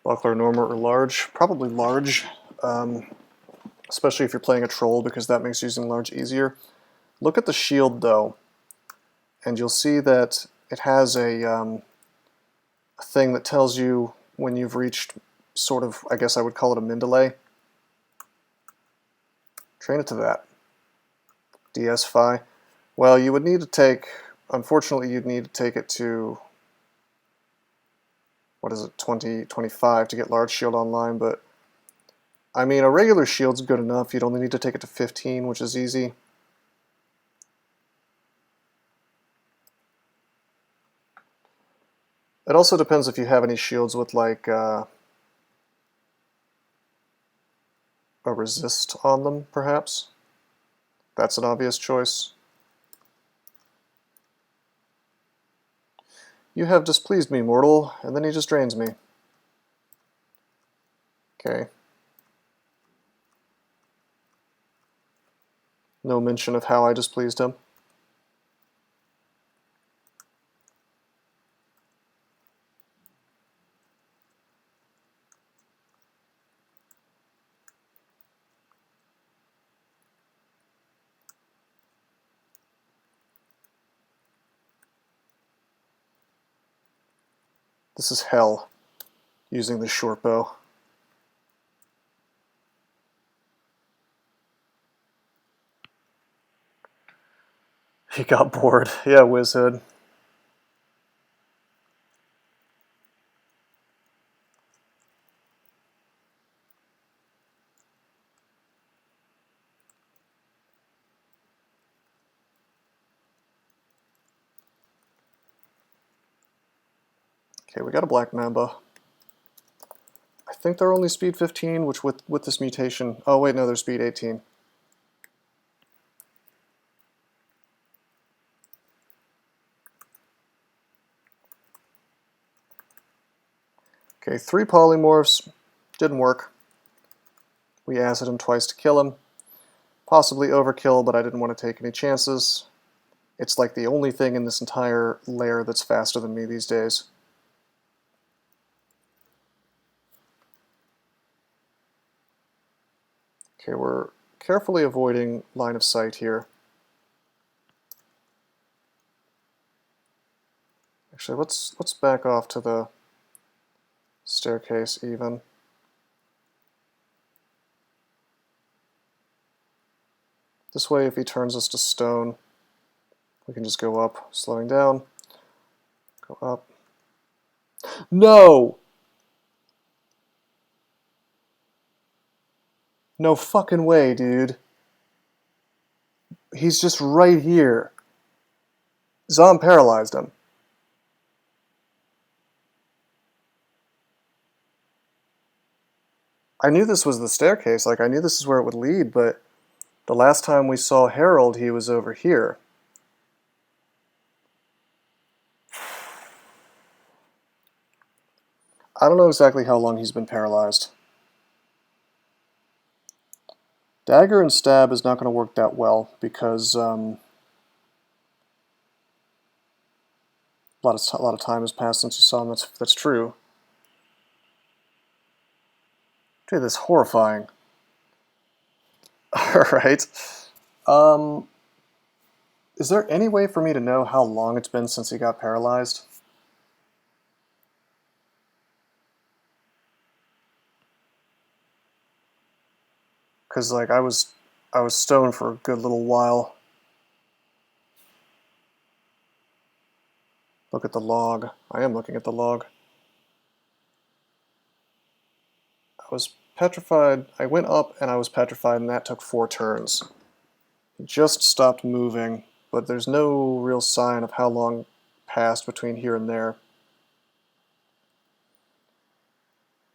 Buckler, normal, or large? Probably large, especially if you're playing a troll, because that makes using large easier. Look at the shield, though, and you'll see that it has a thing that tells you when you've reached sort of, I guess I would call it a min delay. Train it to that. DSFi. Well, you would need to take, unfortunately, you'd need to take it to, what is it, 2025 to get large shield online, but I mean, a regular shield's good enough. You'd only need to take it to 15, which is easy. It also depends if you have any shields with like a resist on them, perhaps. That's an obvious choice. You have displeased me, mortal, and then he just drains me. Okay. No mention of how I displeased him. This is hell, using the short bow. He got bored. Yeah, Wizhood. Okay, we got a black mamba. I think they're only speed 15, which with this mutation... Oh wait, no, they're speed 18. Okay, 3 polymorphs. Didn't work. We acid him twice to kill him. Possibly overkill, but I didn't want to take any chances. It's like the only thing in this entire layer that's faster than me these days. Okay, we're carefully avoiding line of sight here. Actually, let's back off to the staircase even. This way, if he turns us to stone, we can just go up, slowing down. Go up. No! No fucking way, dude. He's just right here. Zom paralyzed him. I knew this was the staircase, like I knew this is where it would lead, but the last time we saw Harold, he was over here. I don't know exactly how long he's been paralyzed. Dagger and stab is not going to work that well because a lot of time has passed since you saw him. That's true. Dude, that's horrifying. All right. Is there any way for me to know how long it's been since he got paralyzed? Because like I was stoned for a good little while. Look at the log. I am looking at the log. I was petrified. I went up and I was petrified, and that took 4 turns. He just stopped moving, but there's no real sign of how long passed between here and there.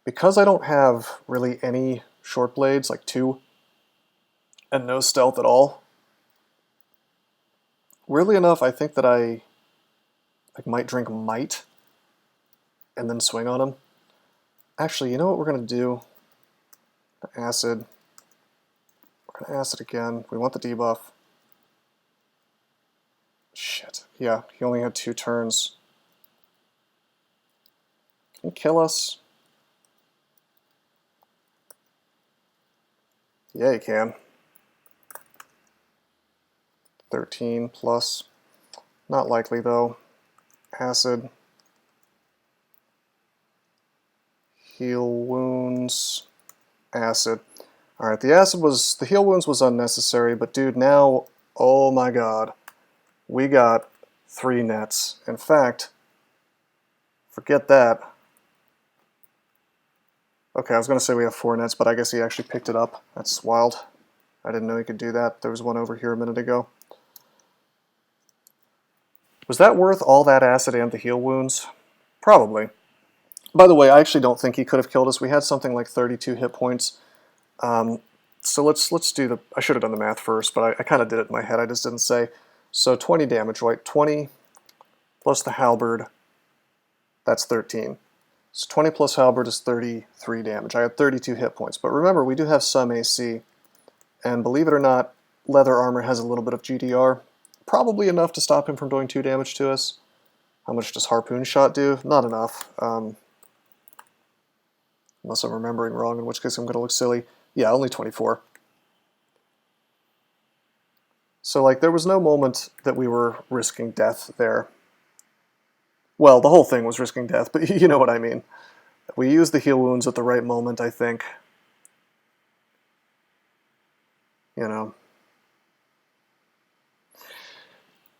Because I don't have really any short blades, like 2, and no stealth at all, weirdly enough, I think that I might drink Might and then swing on him. Actually, you know what we're going to do? Acid. We're going to acid again. We want the debuff. Shit. Yeah, he only had 2 turns. Can he kill us? Yeah, he can. 13 plus. Not likely, though. Acid. Heal wounds. Acid. Alright, the heal wounds was unnecessary, but dude, now, oh my god. We got 3 nets. In fact, forget that. Okay, I was going to say we have 4 nets, but I guess he actually picked it up. That's wild. I didn't know he could do that. There was one over here a minute ago. Was that worth all that acid and the heal wounds? Probably. By the way, I actually don't think he could have killed us. We had something like 32 hit points. So let's do the... I should have done the math first, but I kind of did it in my head. I just didn't say. So 20 damage, right? 20 plus the halberd, that's 13. So 20 plus halberd is 33 damage. I had 32 hit points. But remember, we do have some AC. And believe it or not, leather armor has a little bit of GDR. Probably enough to stop him from doing 2 damage to us. How much does harpoon shot do? Not enough. Unless I'm remembering wrong, in which case I'm going to look silly. Yeah, only 24. So, like, there was no moment that we were risking death there. Well, the whole thing was risking death, but you know what I mean. We used the heal wounds at the right moment, I think. You know.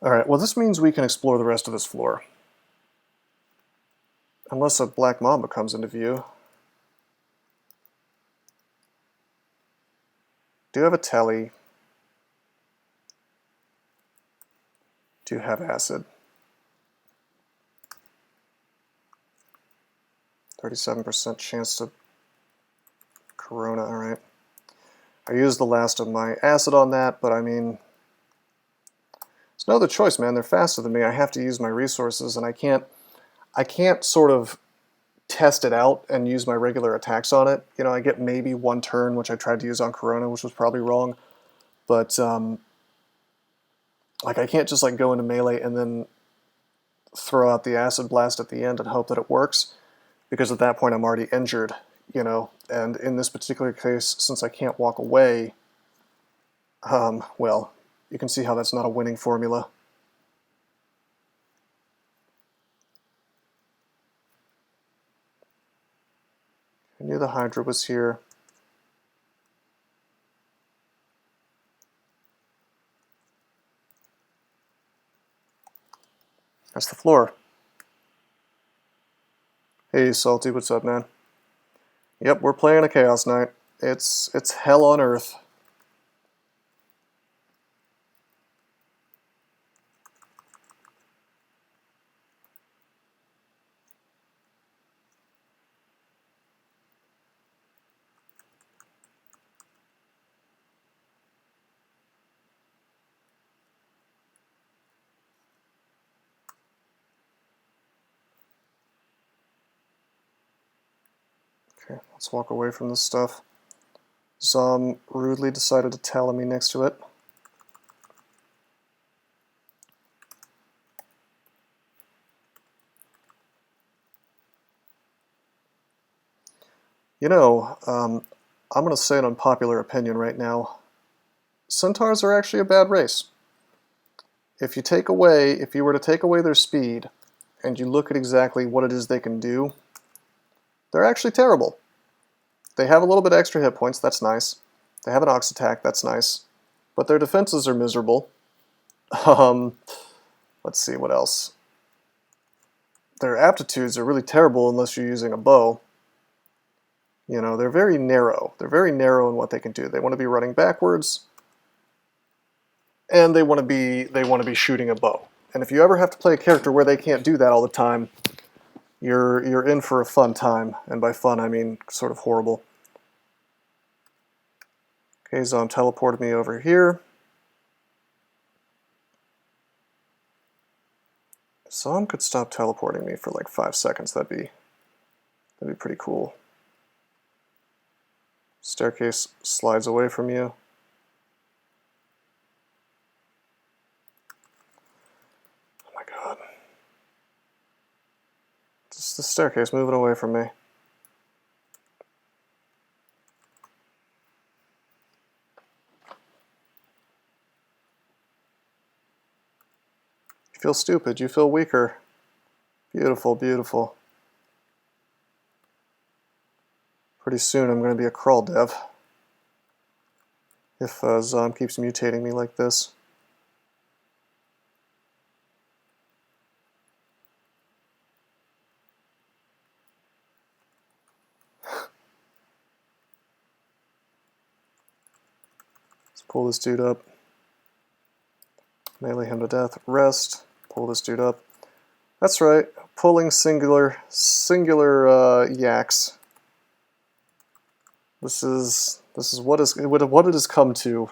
Alright, well this means we can explore the rest of this floor. Unless a black mamba comes into view. Do have a telly. Do have acid. 37% chance to corona, alright. I used the last of my acid on that, but I mean, there's no other choice, man. They're faster than me. I have to use my resources, and I can't sort of test it out and use my regular attacks on it. You know, I get maybe 1 turn, which I tried to use on Corona, which was probably wrong. But, like, I can't just, like, go into melee and then throw out the acid blast at the end and hope that it works, because at that point I'm already injured, you know. And in this particular case, since I can't walk away, well, you can see how that's not a winning formula. I knew the Hydra was here. That's the floor. Hey, Salty, what's up, man? Yep, we're playing a Chaos Knight. It's hell on earth. Okay, let's walk away from this stuff. Zom rudely decided to tally me next to it. You know, I'm going to say an unpopular opinion right now. Centaurs are actually a bad race. If you were to take away their speed, and you look at exactly what it is they can do, they're actually terrible. They have a little bit extra hit points, that's nice. They have an Ox attack, that's nice. But their defenses are miserable. Let's see, what else? Their aptitudes are really terrible unless you're using a bow. You know, they're very narrow. They're very narrow in what they can do. They want to be running backwards, and they want to be shooting a bow. And if you ever have to play a character where they can't do that all the time, you're in for a fun time. And by fun, I mean sort of horrible. Okay, Zom teleported me over here. Zom could stop teleporting me for like 5 seconds. That'd be pretty cool. Staircase slides away from you. Oh my god. Just the staircase moving away from me. You feel stupid, you feel weaker. Beautiful, beautiful. Pretty soon I'm going to be a crawl dev. If Zom keeps mutating me like this. Let's pull this dude up. Melee him to death. Rest. Pull this dude up. That's right. Pulling singular yaks. This is what it has come to.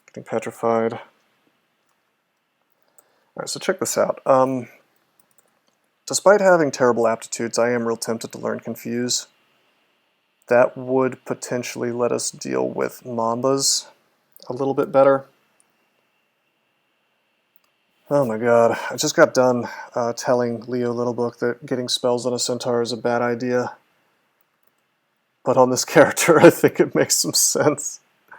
Getting petrified. All right, so check this out. Despite having terrible aptitudes, I am real tempted to learn Confuse. That would potentially let us deal with Mambas a little bit better. Oh my god, I just got done telling Leo Littlebook that getting spells on a centaur is a bad idea. But on this character, I think it makes some sense. I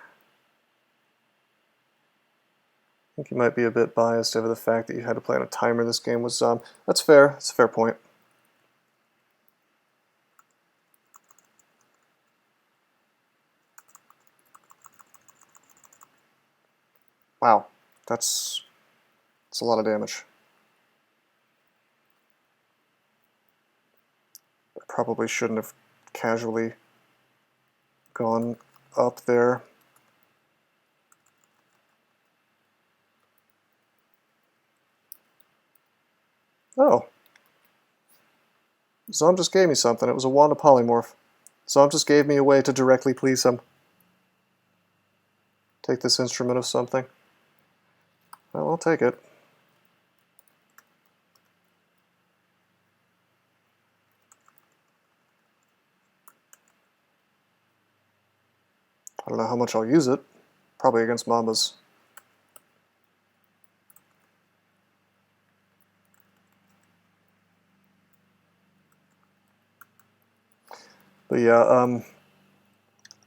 think he might be a bit biased over the fact that you had to play on a timer this game with Zom. That's fair, that's a fair point. Wow, that's a lot of damage. I probably shouldn't have casually gone up there. Oh. Zom just gave me something. It was a wand of polymorph. Zom just gave me a way to directly please him. Take this instrument of something. Well, I'll take it. I don't know how much I'll use it. Probably against Mambas. But yeah, I'm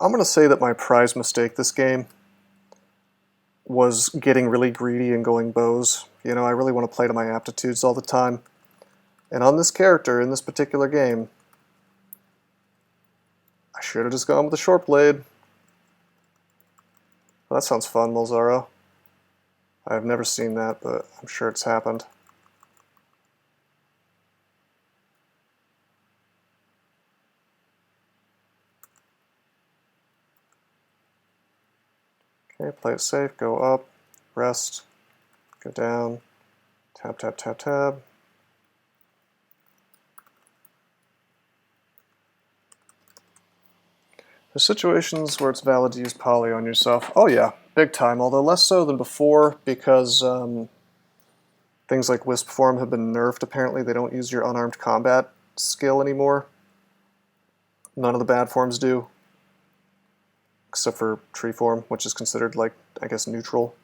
going to say that my prize mistake this game was getting really greedy and going bows. You know, I really want to play to my aptitudes all the time. And on this character, in this particular game, I should have just gone with a short blade. Well, that sounds fun, Malzaro. I've never seen that, but I'm sure it's happened. Okay, play it safe, go up, rest, go down, tab, tab, tab, tab. There's situations where it's valid to use poly on yourself. Oh yeah, big time, although less so than before because things like Wisp Form have been nerfed apparently. They don't use your unarmed combat skill anymore. None of the bad forms do. Except for Tree Form, which is considered, like, I guess, neutral.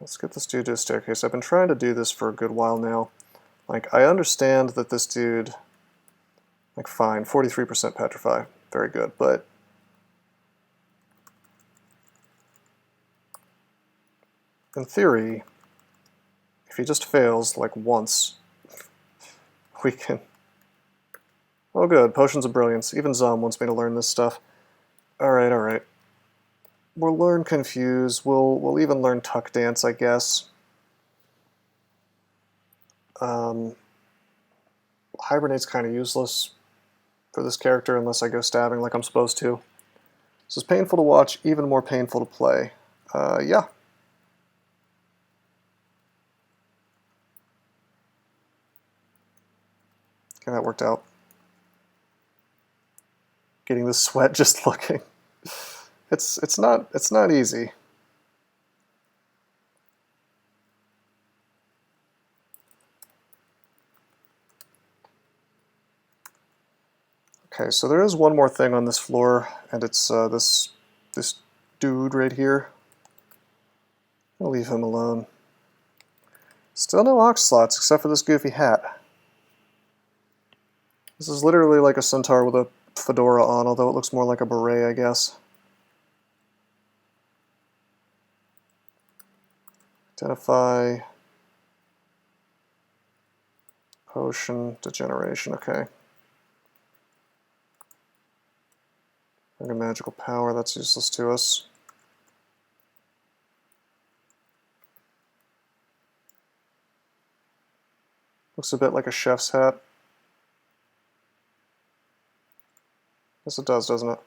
Let's get this dude to a staircase. I've been trying to do this for a good while now. Like, I understand that this dude, like, fine, 43% petrify, very good, but in theory, if he just fails, like, once, we can... Oh good, Potions of Brilliance. Even Zom wants me to learn this stuff. Alright, alright. We'll learn Confuse, we'll even learn Tuck Dance, I guess. Hibernate's kind of useless for this character unless I go stabbing like I'm supposed to. This is painful to watch, even more painful to play. Yeah. Okay, that worked out. Getting the sweat just looking. It's not easy. Okay, so there is one more thing on this floor, and it's this dude right here. I'll leave him alone. Still no aux slots, except for this goofy hat. This is literally like a centaur with a fedora on, although it looks more like a beret, I guess. Identify. Potion, degeneration, okay. Bring a magical power, that's useless to us. Looks a bit like a chef's hat. Yes, it does, doesn't it?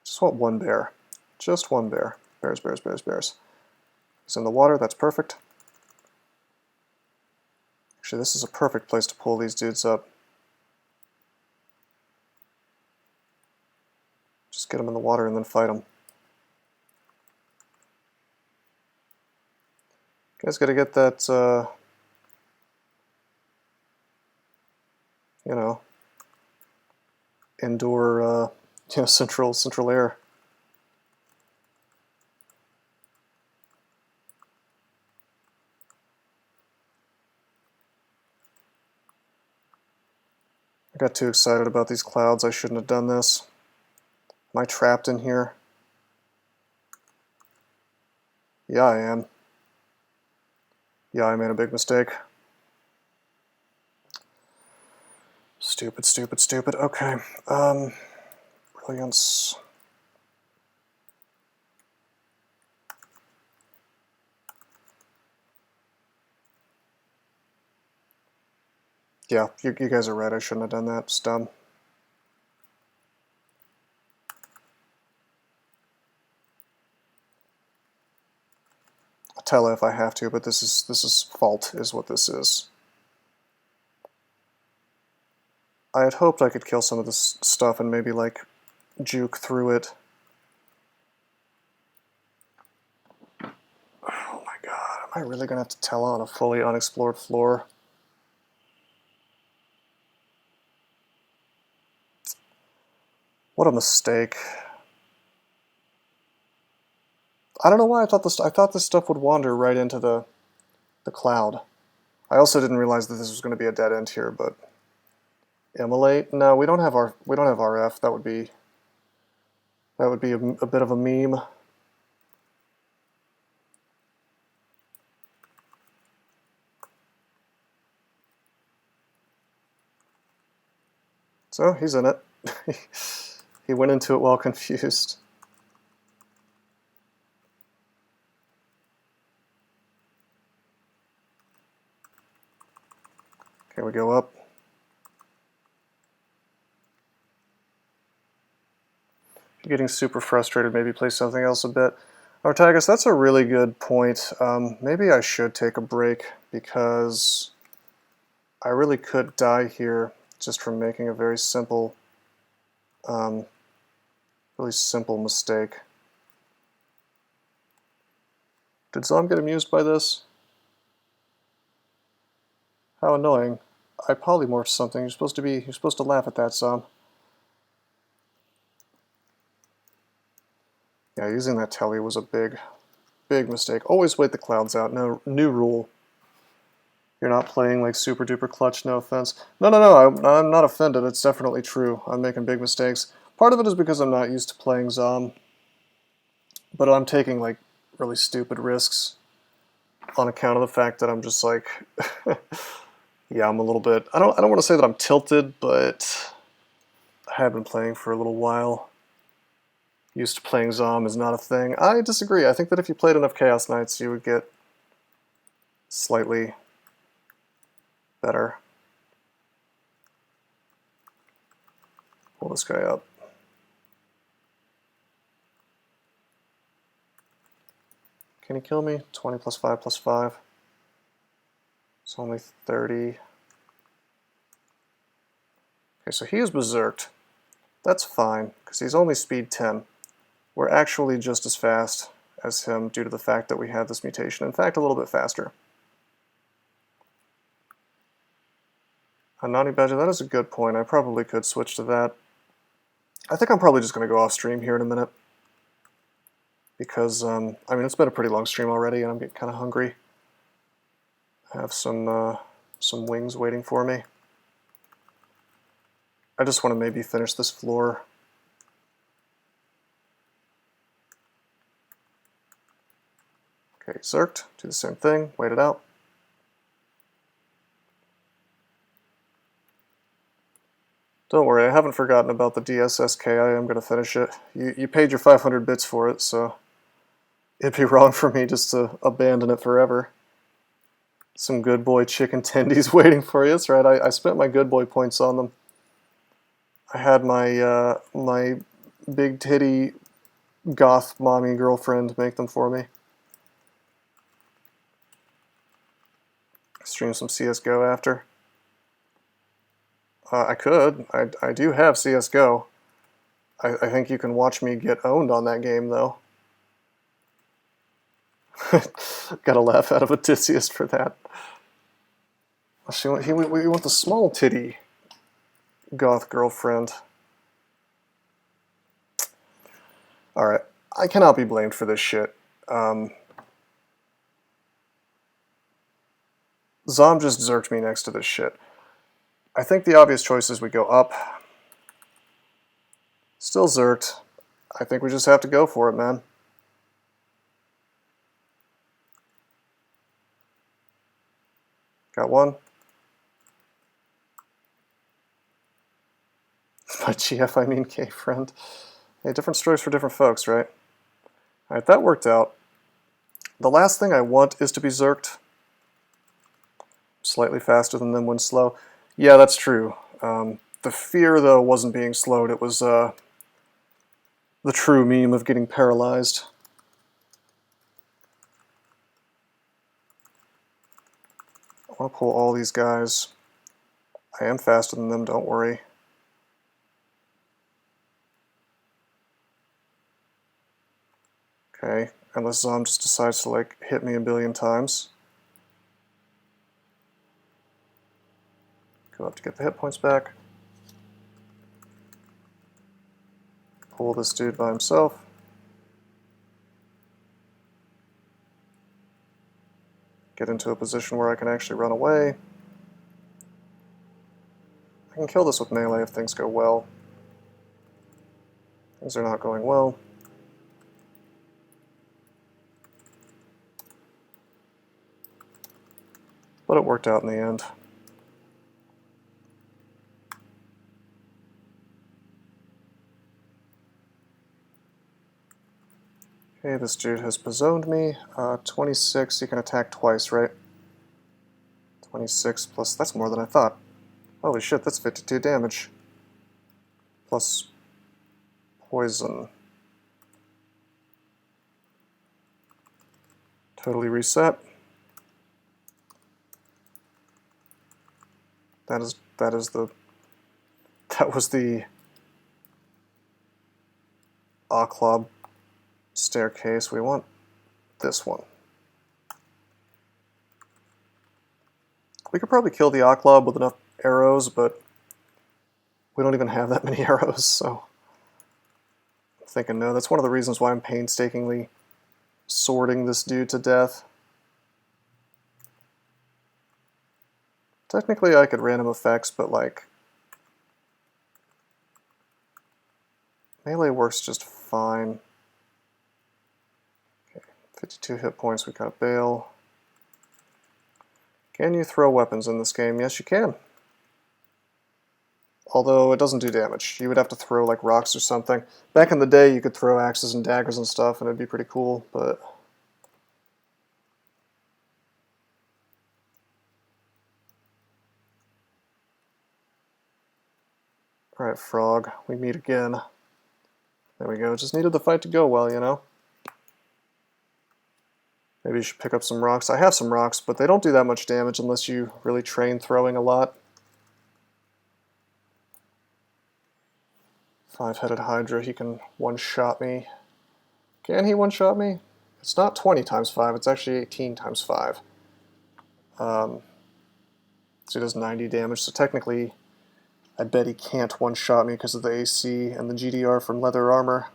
Just want one bear. Just one bear. Bears, bears, bears, bears. He's in the water, that's perfect. Actually, this is a perfect place to pull these dudes up. Just get them in the water and then fight them. You guys gotta get that, you know, indoor, central air. I got too excited about these clouds. I shouldn't have done this. Am I trapped in here? Yeah, I am. Yeah, I made a big mistake. Stupid, stupid, stupid. Okay. Brilliance. Yeah, you guys are right. I shouldn't have done that. It's dumb. I'll tell it if I have to, but this is fault, is what this is. I had hoped I could kill some of this stuff and maybe like juke through it. Oh my god, am I really gonna have to tell on a fully unexplored floor? What a mistake. I don't know why I thought this stuff would wander right into the cloud. I also didn't realize that this was going to be a dead end here, but immolate? No, we don't have RF. That would be a bit of a meme. So he's in it. He went into it well confused. Okay, we go up. If you're getting super frustrated, maybe play something else a bit. Artagus, that's a really good point. Maybe I should take a break because I really could die here just from making a very simple, really simple mistake. Did Zom get amused by this? How annoying. I polymorphed something. You're supposed to laugh at that, Zom. Yeah, using that telly was a big mistake. Always wait the clouds out. No, new rule. You're not playing like super duper clutch, no offense. No, I'm not offended. It's definitely true. I'm making big mistakes. Part of it is because I'm not used to playing Zom. But I'm taking like really stupid risks on account of the fact that I'm just like, yeah, I'm a little bit, I don't want to say that I'm tilted, but I have been playing for a little while. Used to playing Zom is not a thing. I disagree. I think that if you played enough Chaos Knights, you would get slightly better. Pull this guy up. Can he kill me? 20 plus 5 plus 5. It's only 30. Okay, so he is berserked. That's fine, because he's only speed 10. We're actually just as fast as him due to the fact that we have this mutation. In fact, a little bit faster. NaNe Badger, that is a good point. I probably could switch to that. I think I'm probably just going to go off stream here in a minute. Because, I mean, it's been a pretty long stream already and I'm getting kind of hungry. I have some wings waiting for me. I just want to maybe finish this floor. Okay, zerked, do the same thing, wait it out. Don't worry, I haven't forgotten about the DSSk, I am going to finish it. You paid your 500 bits for it, so it'd be wrong for me just to abandon it forever. Some good boy chicken tendies waiting for you, that's right, I spent my good boy points on them. I had my, my big titty goth mommy girlfriend make them for me. Stream some CSGO after. I could. I do have CSGO. I think you can watch me get owned on that game, though. Got a laugh out of Odysseus for that. We want the small titty goth girlfriend. Alright, I cannot be blamed for this shit. Zom just zerked me next to this shit. I think the obvious choice is we go up. Still zerked. I think we just have to go for it, man. Got one. By GF, I mean K friend. Hey, different strokes for different folks, right? Alright, that worked out. The last thing I want is to be zerked. Slightly faster than them when slow. Yeah, that's true. The fear, though, wasn't being slowed. It was the true meme of getting paralyzed. I want to pull all these guys. I am faster than them, don't worry. Okay, unless Zom just decides to, like, hit me a billion times. Go up to get the hit points back. Pull this dude by himself. Get into a position where I can actually run away. I can kill this with melee if things go well. Things are not going well. But it worked out in the end. Okay, this dude has bazoned me. 26, you can attack twice, right? 26 plus, that's more than I thought. Holy shit, that's 52 damage. Plus poison. Totally reset. That was the OgClob staircase. We want this one. We could probably kill the OgClob with enough arrows, but we don't even have that many arrows, so I'm thinking no. That's one of the reasons why I'm painstakingly sorting this dude to death. Technically I could random effects, but like melee works just fine. Okay, 52 hit points, we gotta bail. Can you throw weapons in this game? Yes, you can. Although it doesn't do damage. You would have to throw like rocks or something. Back in the day you could throw axes and daggers and stuff and it'd be pretty cool, but alright, Frog, we meet again. There we go, just needed the fight to go well, you know? Maybe you should pick up some rocks. I have some rocks, but they don't do that much damage unless you really train throwing a lot. Five-headed Hydra, he can one-shot me. Can he one-shot me? It's not 20 times 5, it's actually 18 times 5. So he does 90 damage, so technically I bet he can't one-shot me because of the AC and the GDR from leather armor.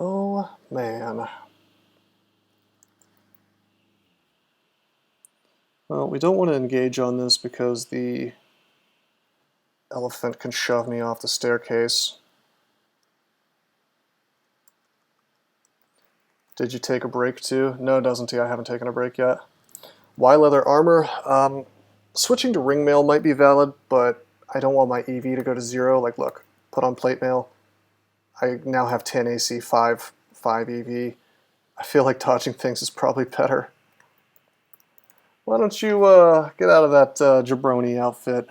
Oh, man. Well, we don't want to engage on this because the elephant can shove me off the staircase. Did you take a break too? No, doesn't he? I haven't taken a break yet. Why leather armor? Switching to ring mail might be valid, but I don't want my EV to go to 0. Like, look, put on plate mail. I now have 10 AC, 5 EV. I feel like dodging things is probably better. Why don't you get out of that jabroni outfit?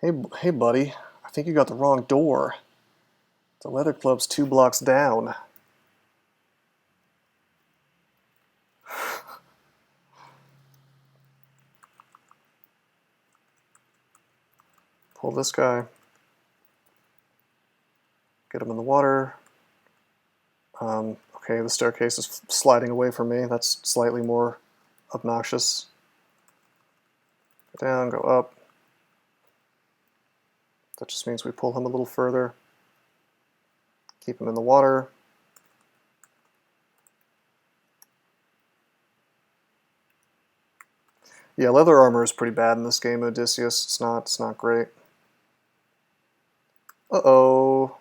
Hey, buddy. I think you got the wrong door. The leather club's 2 blocks down. Pull this guy. Get him in the water. Okay, the staircase is sliding away from me. That's slightly more obnoxious. Go down, go up. That just means we pull him a little further. Keep him in the water. Yeah, leather armor is pretty bad in this game, Odysseus. It's not great. Uh-oh.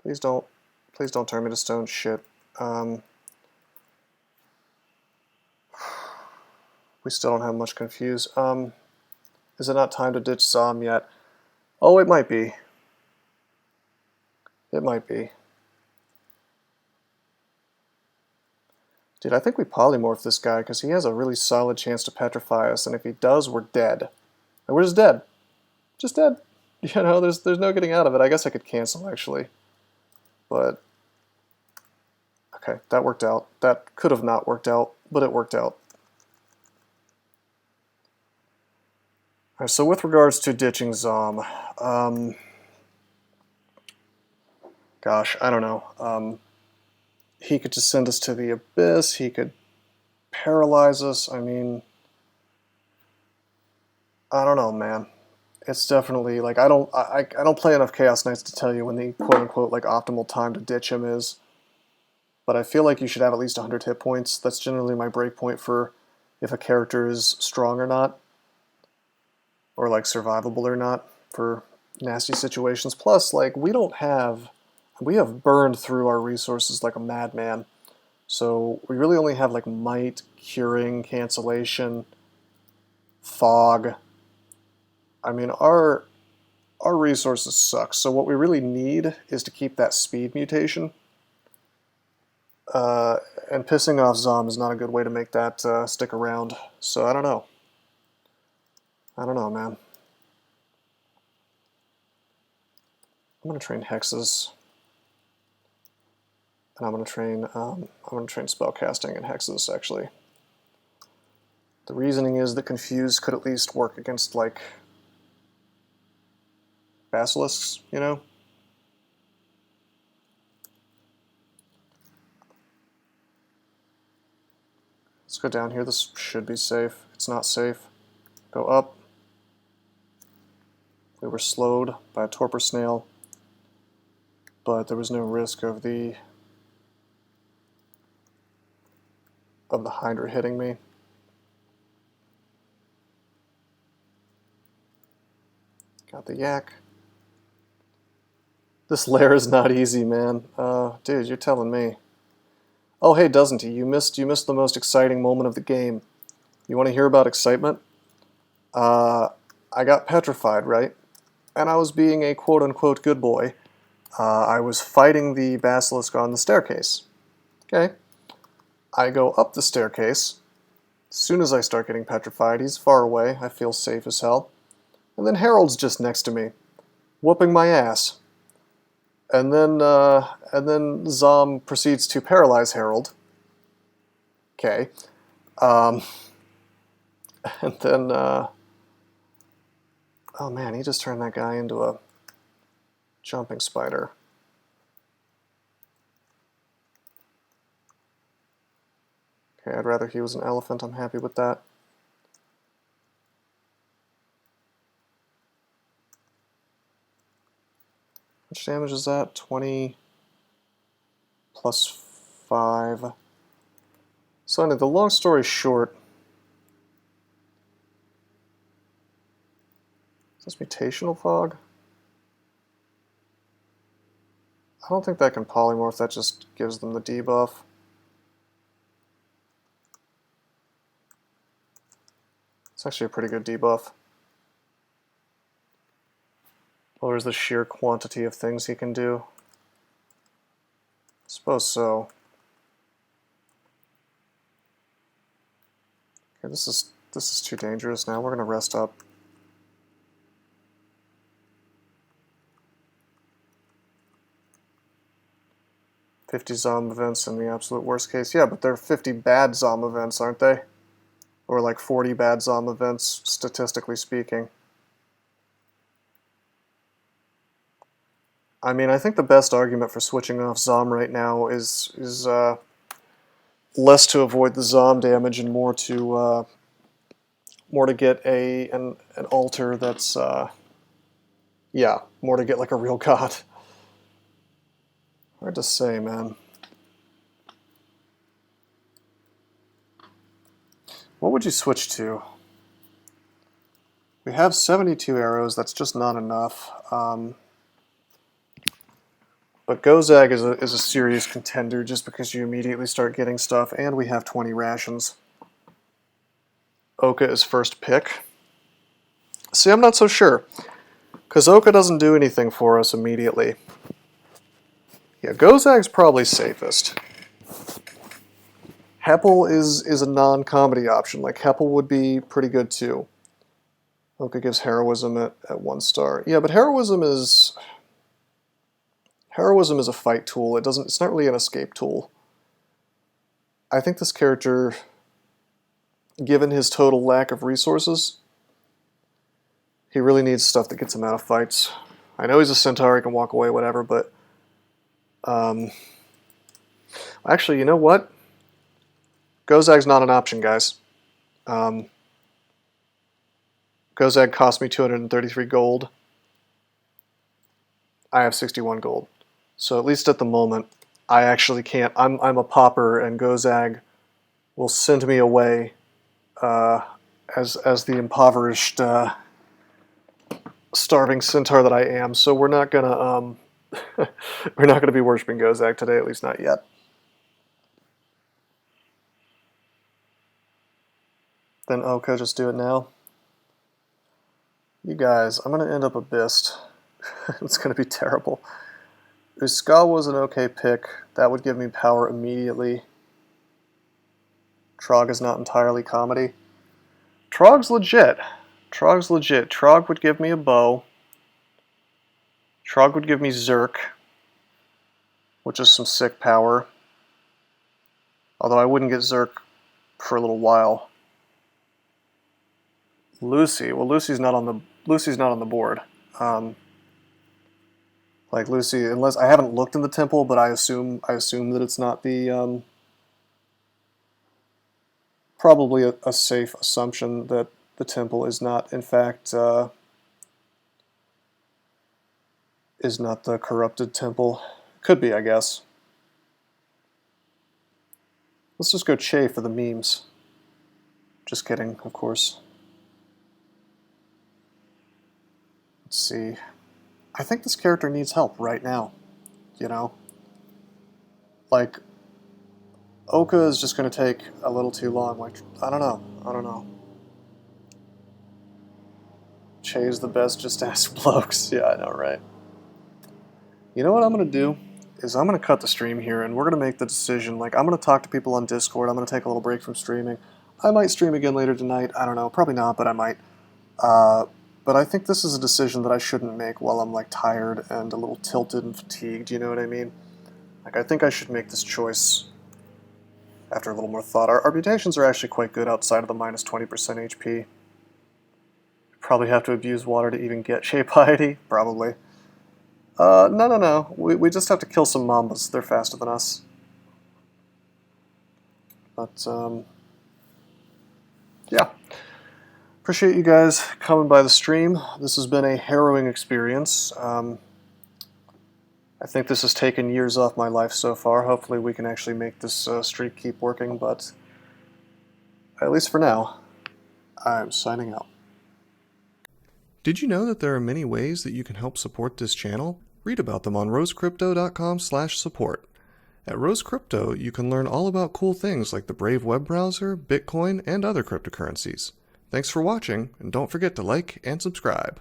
Please don't turn me to stone. Shit. We still don't have much confuse. Is it not time to ditch Zom yet? Oh, it might be. It might be. Dude, I think we polymorph this guy because he has a really solid chance to petrify us, and if he does, we're dead. And we're just dead. Just dead. You know, there's no getting out of it. I guess I could cancel, actually. But, okay, that worked out. That could have not worked out, but it worked out. Alright, so with regards to ditching Zom, gosh, I don't know. He could just send us to the abyss. He could paralyze us. I mean, I don't know, man. It's definitely like I don't play enough Chaos Knights to tell you when the quote unquote like optimal time to ditch him is. But I feel like you should have at least 100 hit points. That's generally my breakpoint for if a character is strong or not, or like survivable or not for nasty situations. Plus, like we have burned through our resources like a madman. So we really only have like might, curing, cancellation, fog. I mean, our resources suck. So what we really need is to keep that speed mutation. And pissing off Zom is not a good way to make that stick around. So I don't know. I don't know, man. I'm gonna train hexes. And I'm gonna train spellcasting and hexes, actually. The reasoning is that Confuse could at least work against, like, basilisks, you know? Let's go down here. This should be safe. It's not safe. Go up. We were slowed by a torpor snail, but there was no risk of the Hydra hitting me. Got the yak. This lair is not easy, man. Dude, you're telling me. Oh, hey, doesn't he? You missed the most exciting moment of the game. You want to hear about excitement? I got petrified, right? And I was being a quote-unquote good boy. I was fighting the basilisk on the staircase. Okay. I go up the staircase. As soon as I start getting petrified, he's far away. I feel safe as hell. And then Harold's just next to me, whooping my ass. And then Zom proceeds to paralyze Harold. Okay. And then, oh man, he just turned that guy into a jumping spider. Okay, I'd rather he was an elephant. I'm happy with that. Which damage is that? 20 plus 5. So anyway, the long story short, is this mutational fog? I don't think that can polymorph, that just gives them the debuff. It's actually a pretty good debuff. Lowers the sheer quantity of things he can do. I suppose so. Okay, this is too dangerous now. We're gonna rest up. "50 Zom events in the absolute worst case." Yeah, but they're 50 bad Zom events, aren't they? Or like 40 bad Zom events, statistically speaking. I mean, I think the best argument for switching off Zom right now is less to avoid the Zom damage and more to get an altar that's yeah, more to get like a real god. Hard to say, man. What would you switch to? We have 72 arrows. That's just not enough. But Gozag is a serious contender just because you immediately start getting stuff, and we have 20 rations. Oka is first pick. See, I'm not so sure, because Oka doesn't do anything for us immediately. Yeah, Gozag's probably safest. Heppel is a non-comedy option. Like, Heppel would be pretty good too. Oka gives heroism at 1 star. Yeah, but heroism is a fight tool. It's not really an escape tool. I think this character, given his total lack of resources, he really needs stuff that gets him out of fights. I know he's a centaur, he can walk away, whatever, but actually, you know what? Gozag's not an option, guys. Gozag cost me 233 gold. I have 61 gold. So at least at the moment, I actually can't. I'm a pauper, and Gozag will send me away as the impoverished, starving centaur that I am. So we're not gonna be worshiping Gozag today, at least not yet. Then Oka, just do it now. You guys, I'm gonna end up Abyssed. It's gonna be terrible. Uska was an okay pick. That would give me power immediately. Trog is not entirely comedy. Trog's legit. Trog's legit. Trog would give me a bow. Trog would give me Zerk, which is some sick power. Although I wouldn't get Zerk for a little while. Lucy. Well, Lucy's not on the board. Like Lucy, unless I haven't looked in the temple, but I assume that it's not the probably a safe assumption that the temple is not, in fact, is not the corrupted temple. Could be, I guess. Let's just go Che for the memes. Just kidding, of course. Let's see. I think this character needs help right now, you know? Like, Oka is just going to take a little too long. Like, I don't know. Che's the best, just ask blokes. Yeah, I know, right? You know what I'm going to do? Is I'm going to cut the stream here, and we're going to make the decision. Like, I'm going to talk to people on Discord. I'm going to take a little break from streaming. I might stream again later tonight. I don't know. Probably not, but I might. But I think this is a decision that I shouldn't make while I'm, like, tired and a little tilted and fatigued. You know what I mean? Like, I think I should make this choice after a little more thought. Our mutations are actually quite good outside of the minus 20% HP. Probably have to abuse water to even get Shape Piety. Probably. No. We just have to kill some Mambas. They're faster than us. But yeah, appreciate you guys coming by the stream. This has been a harrowing experience. I think this has taken years off my life so far. Hopefully we can actually make this streak keep working, but at least for now, I'm signing out. Did you know that there are many ways that you can help support this channel? Read about them on rosecrypto.com/support. At Rose Crypto, you can learn all about cool things like the Brave web browser, Bitcoin, and other cryptocurrencies. Thanks for watching, and don't forget to like and subscribe.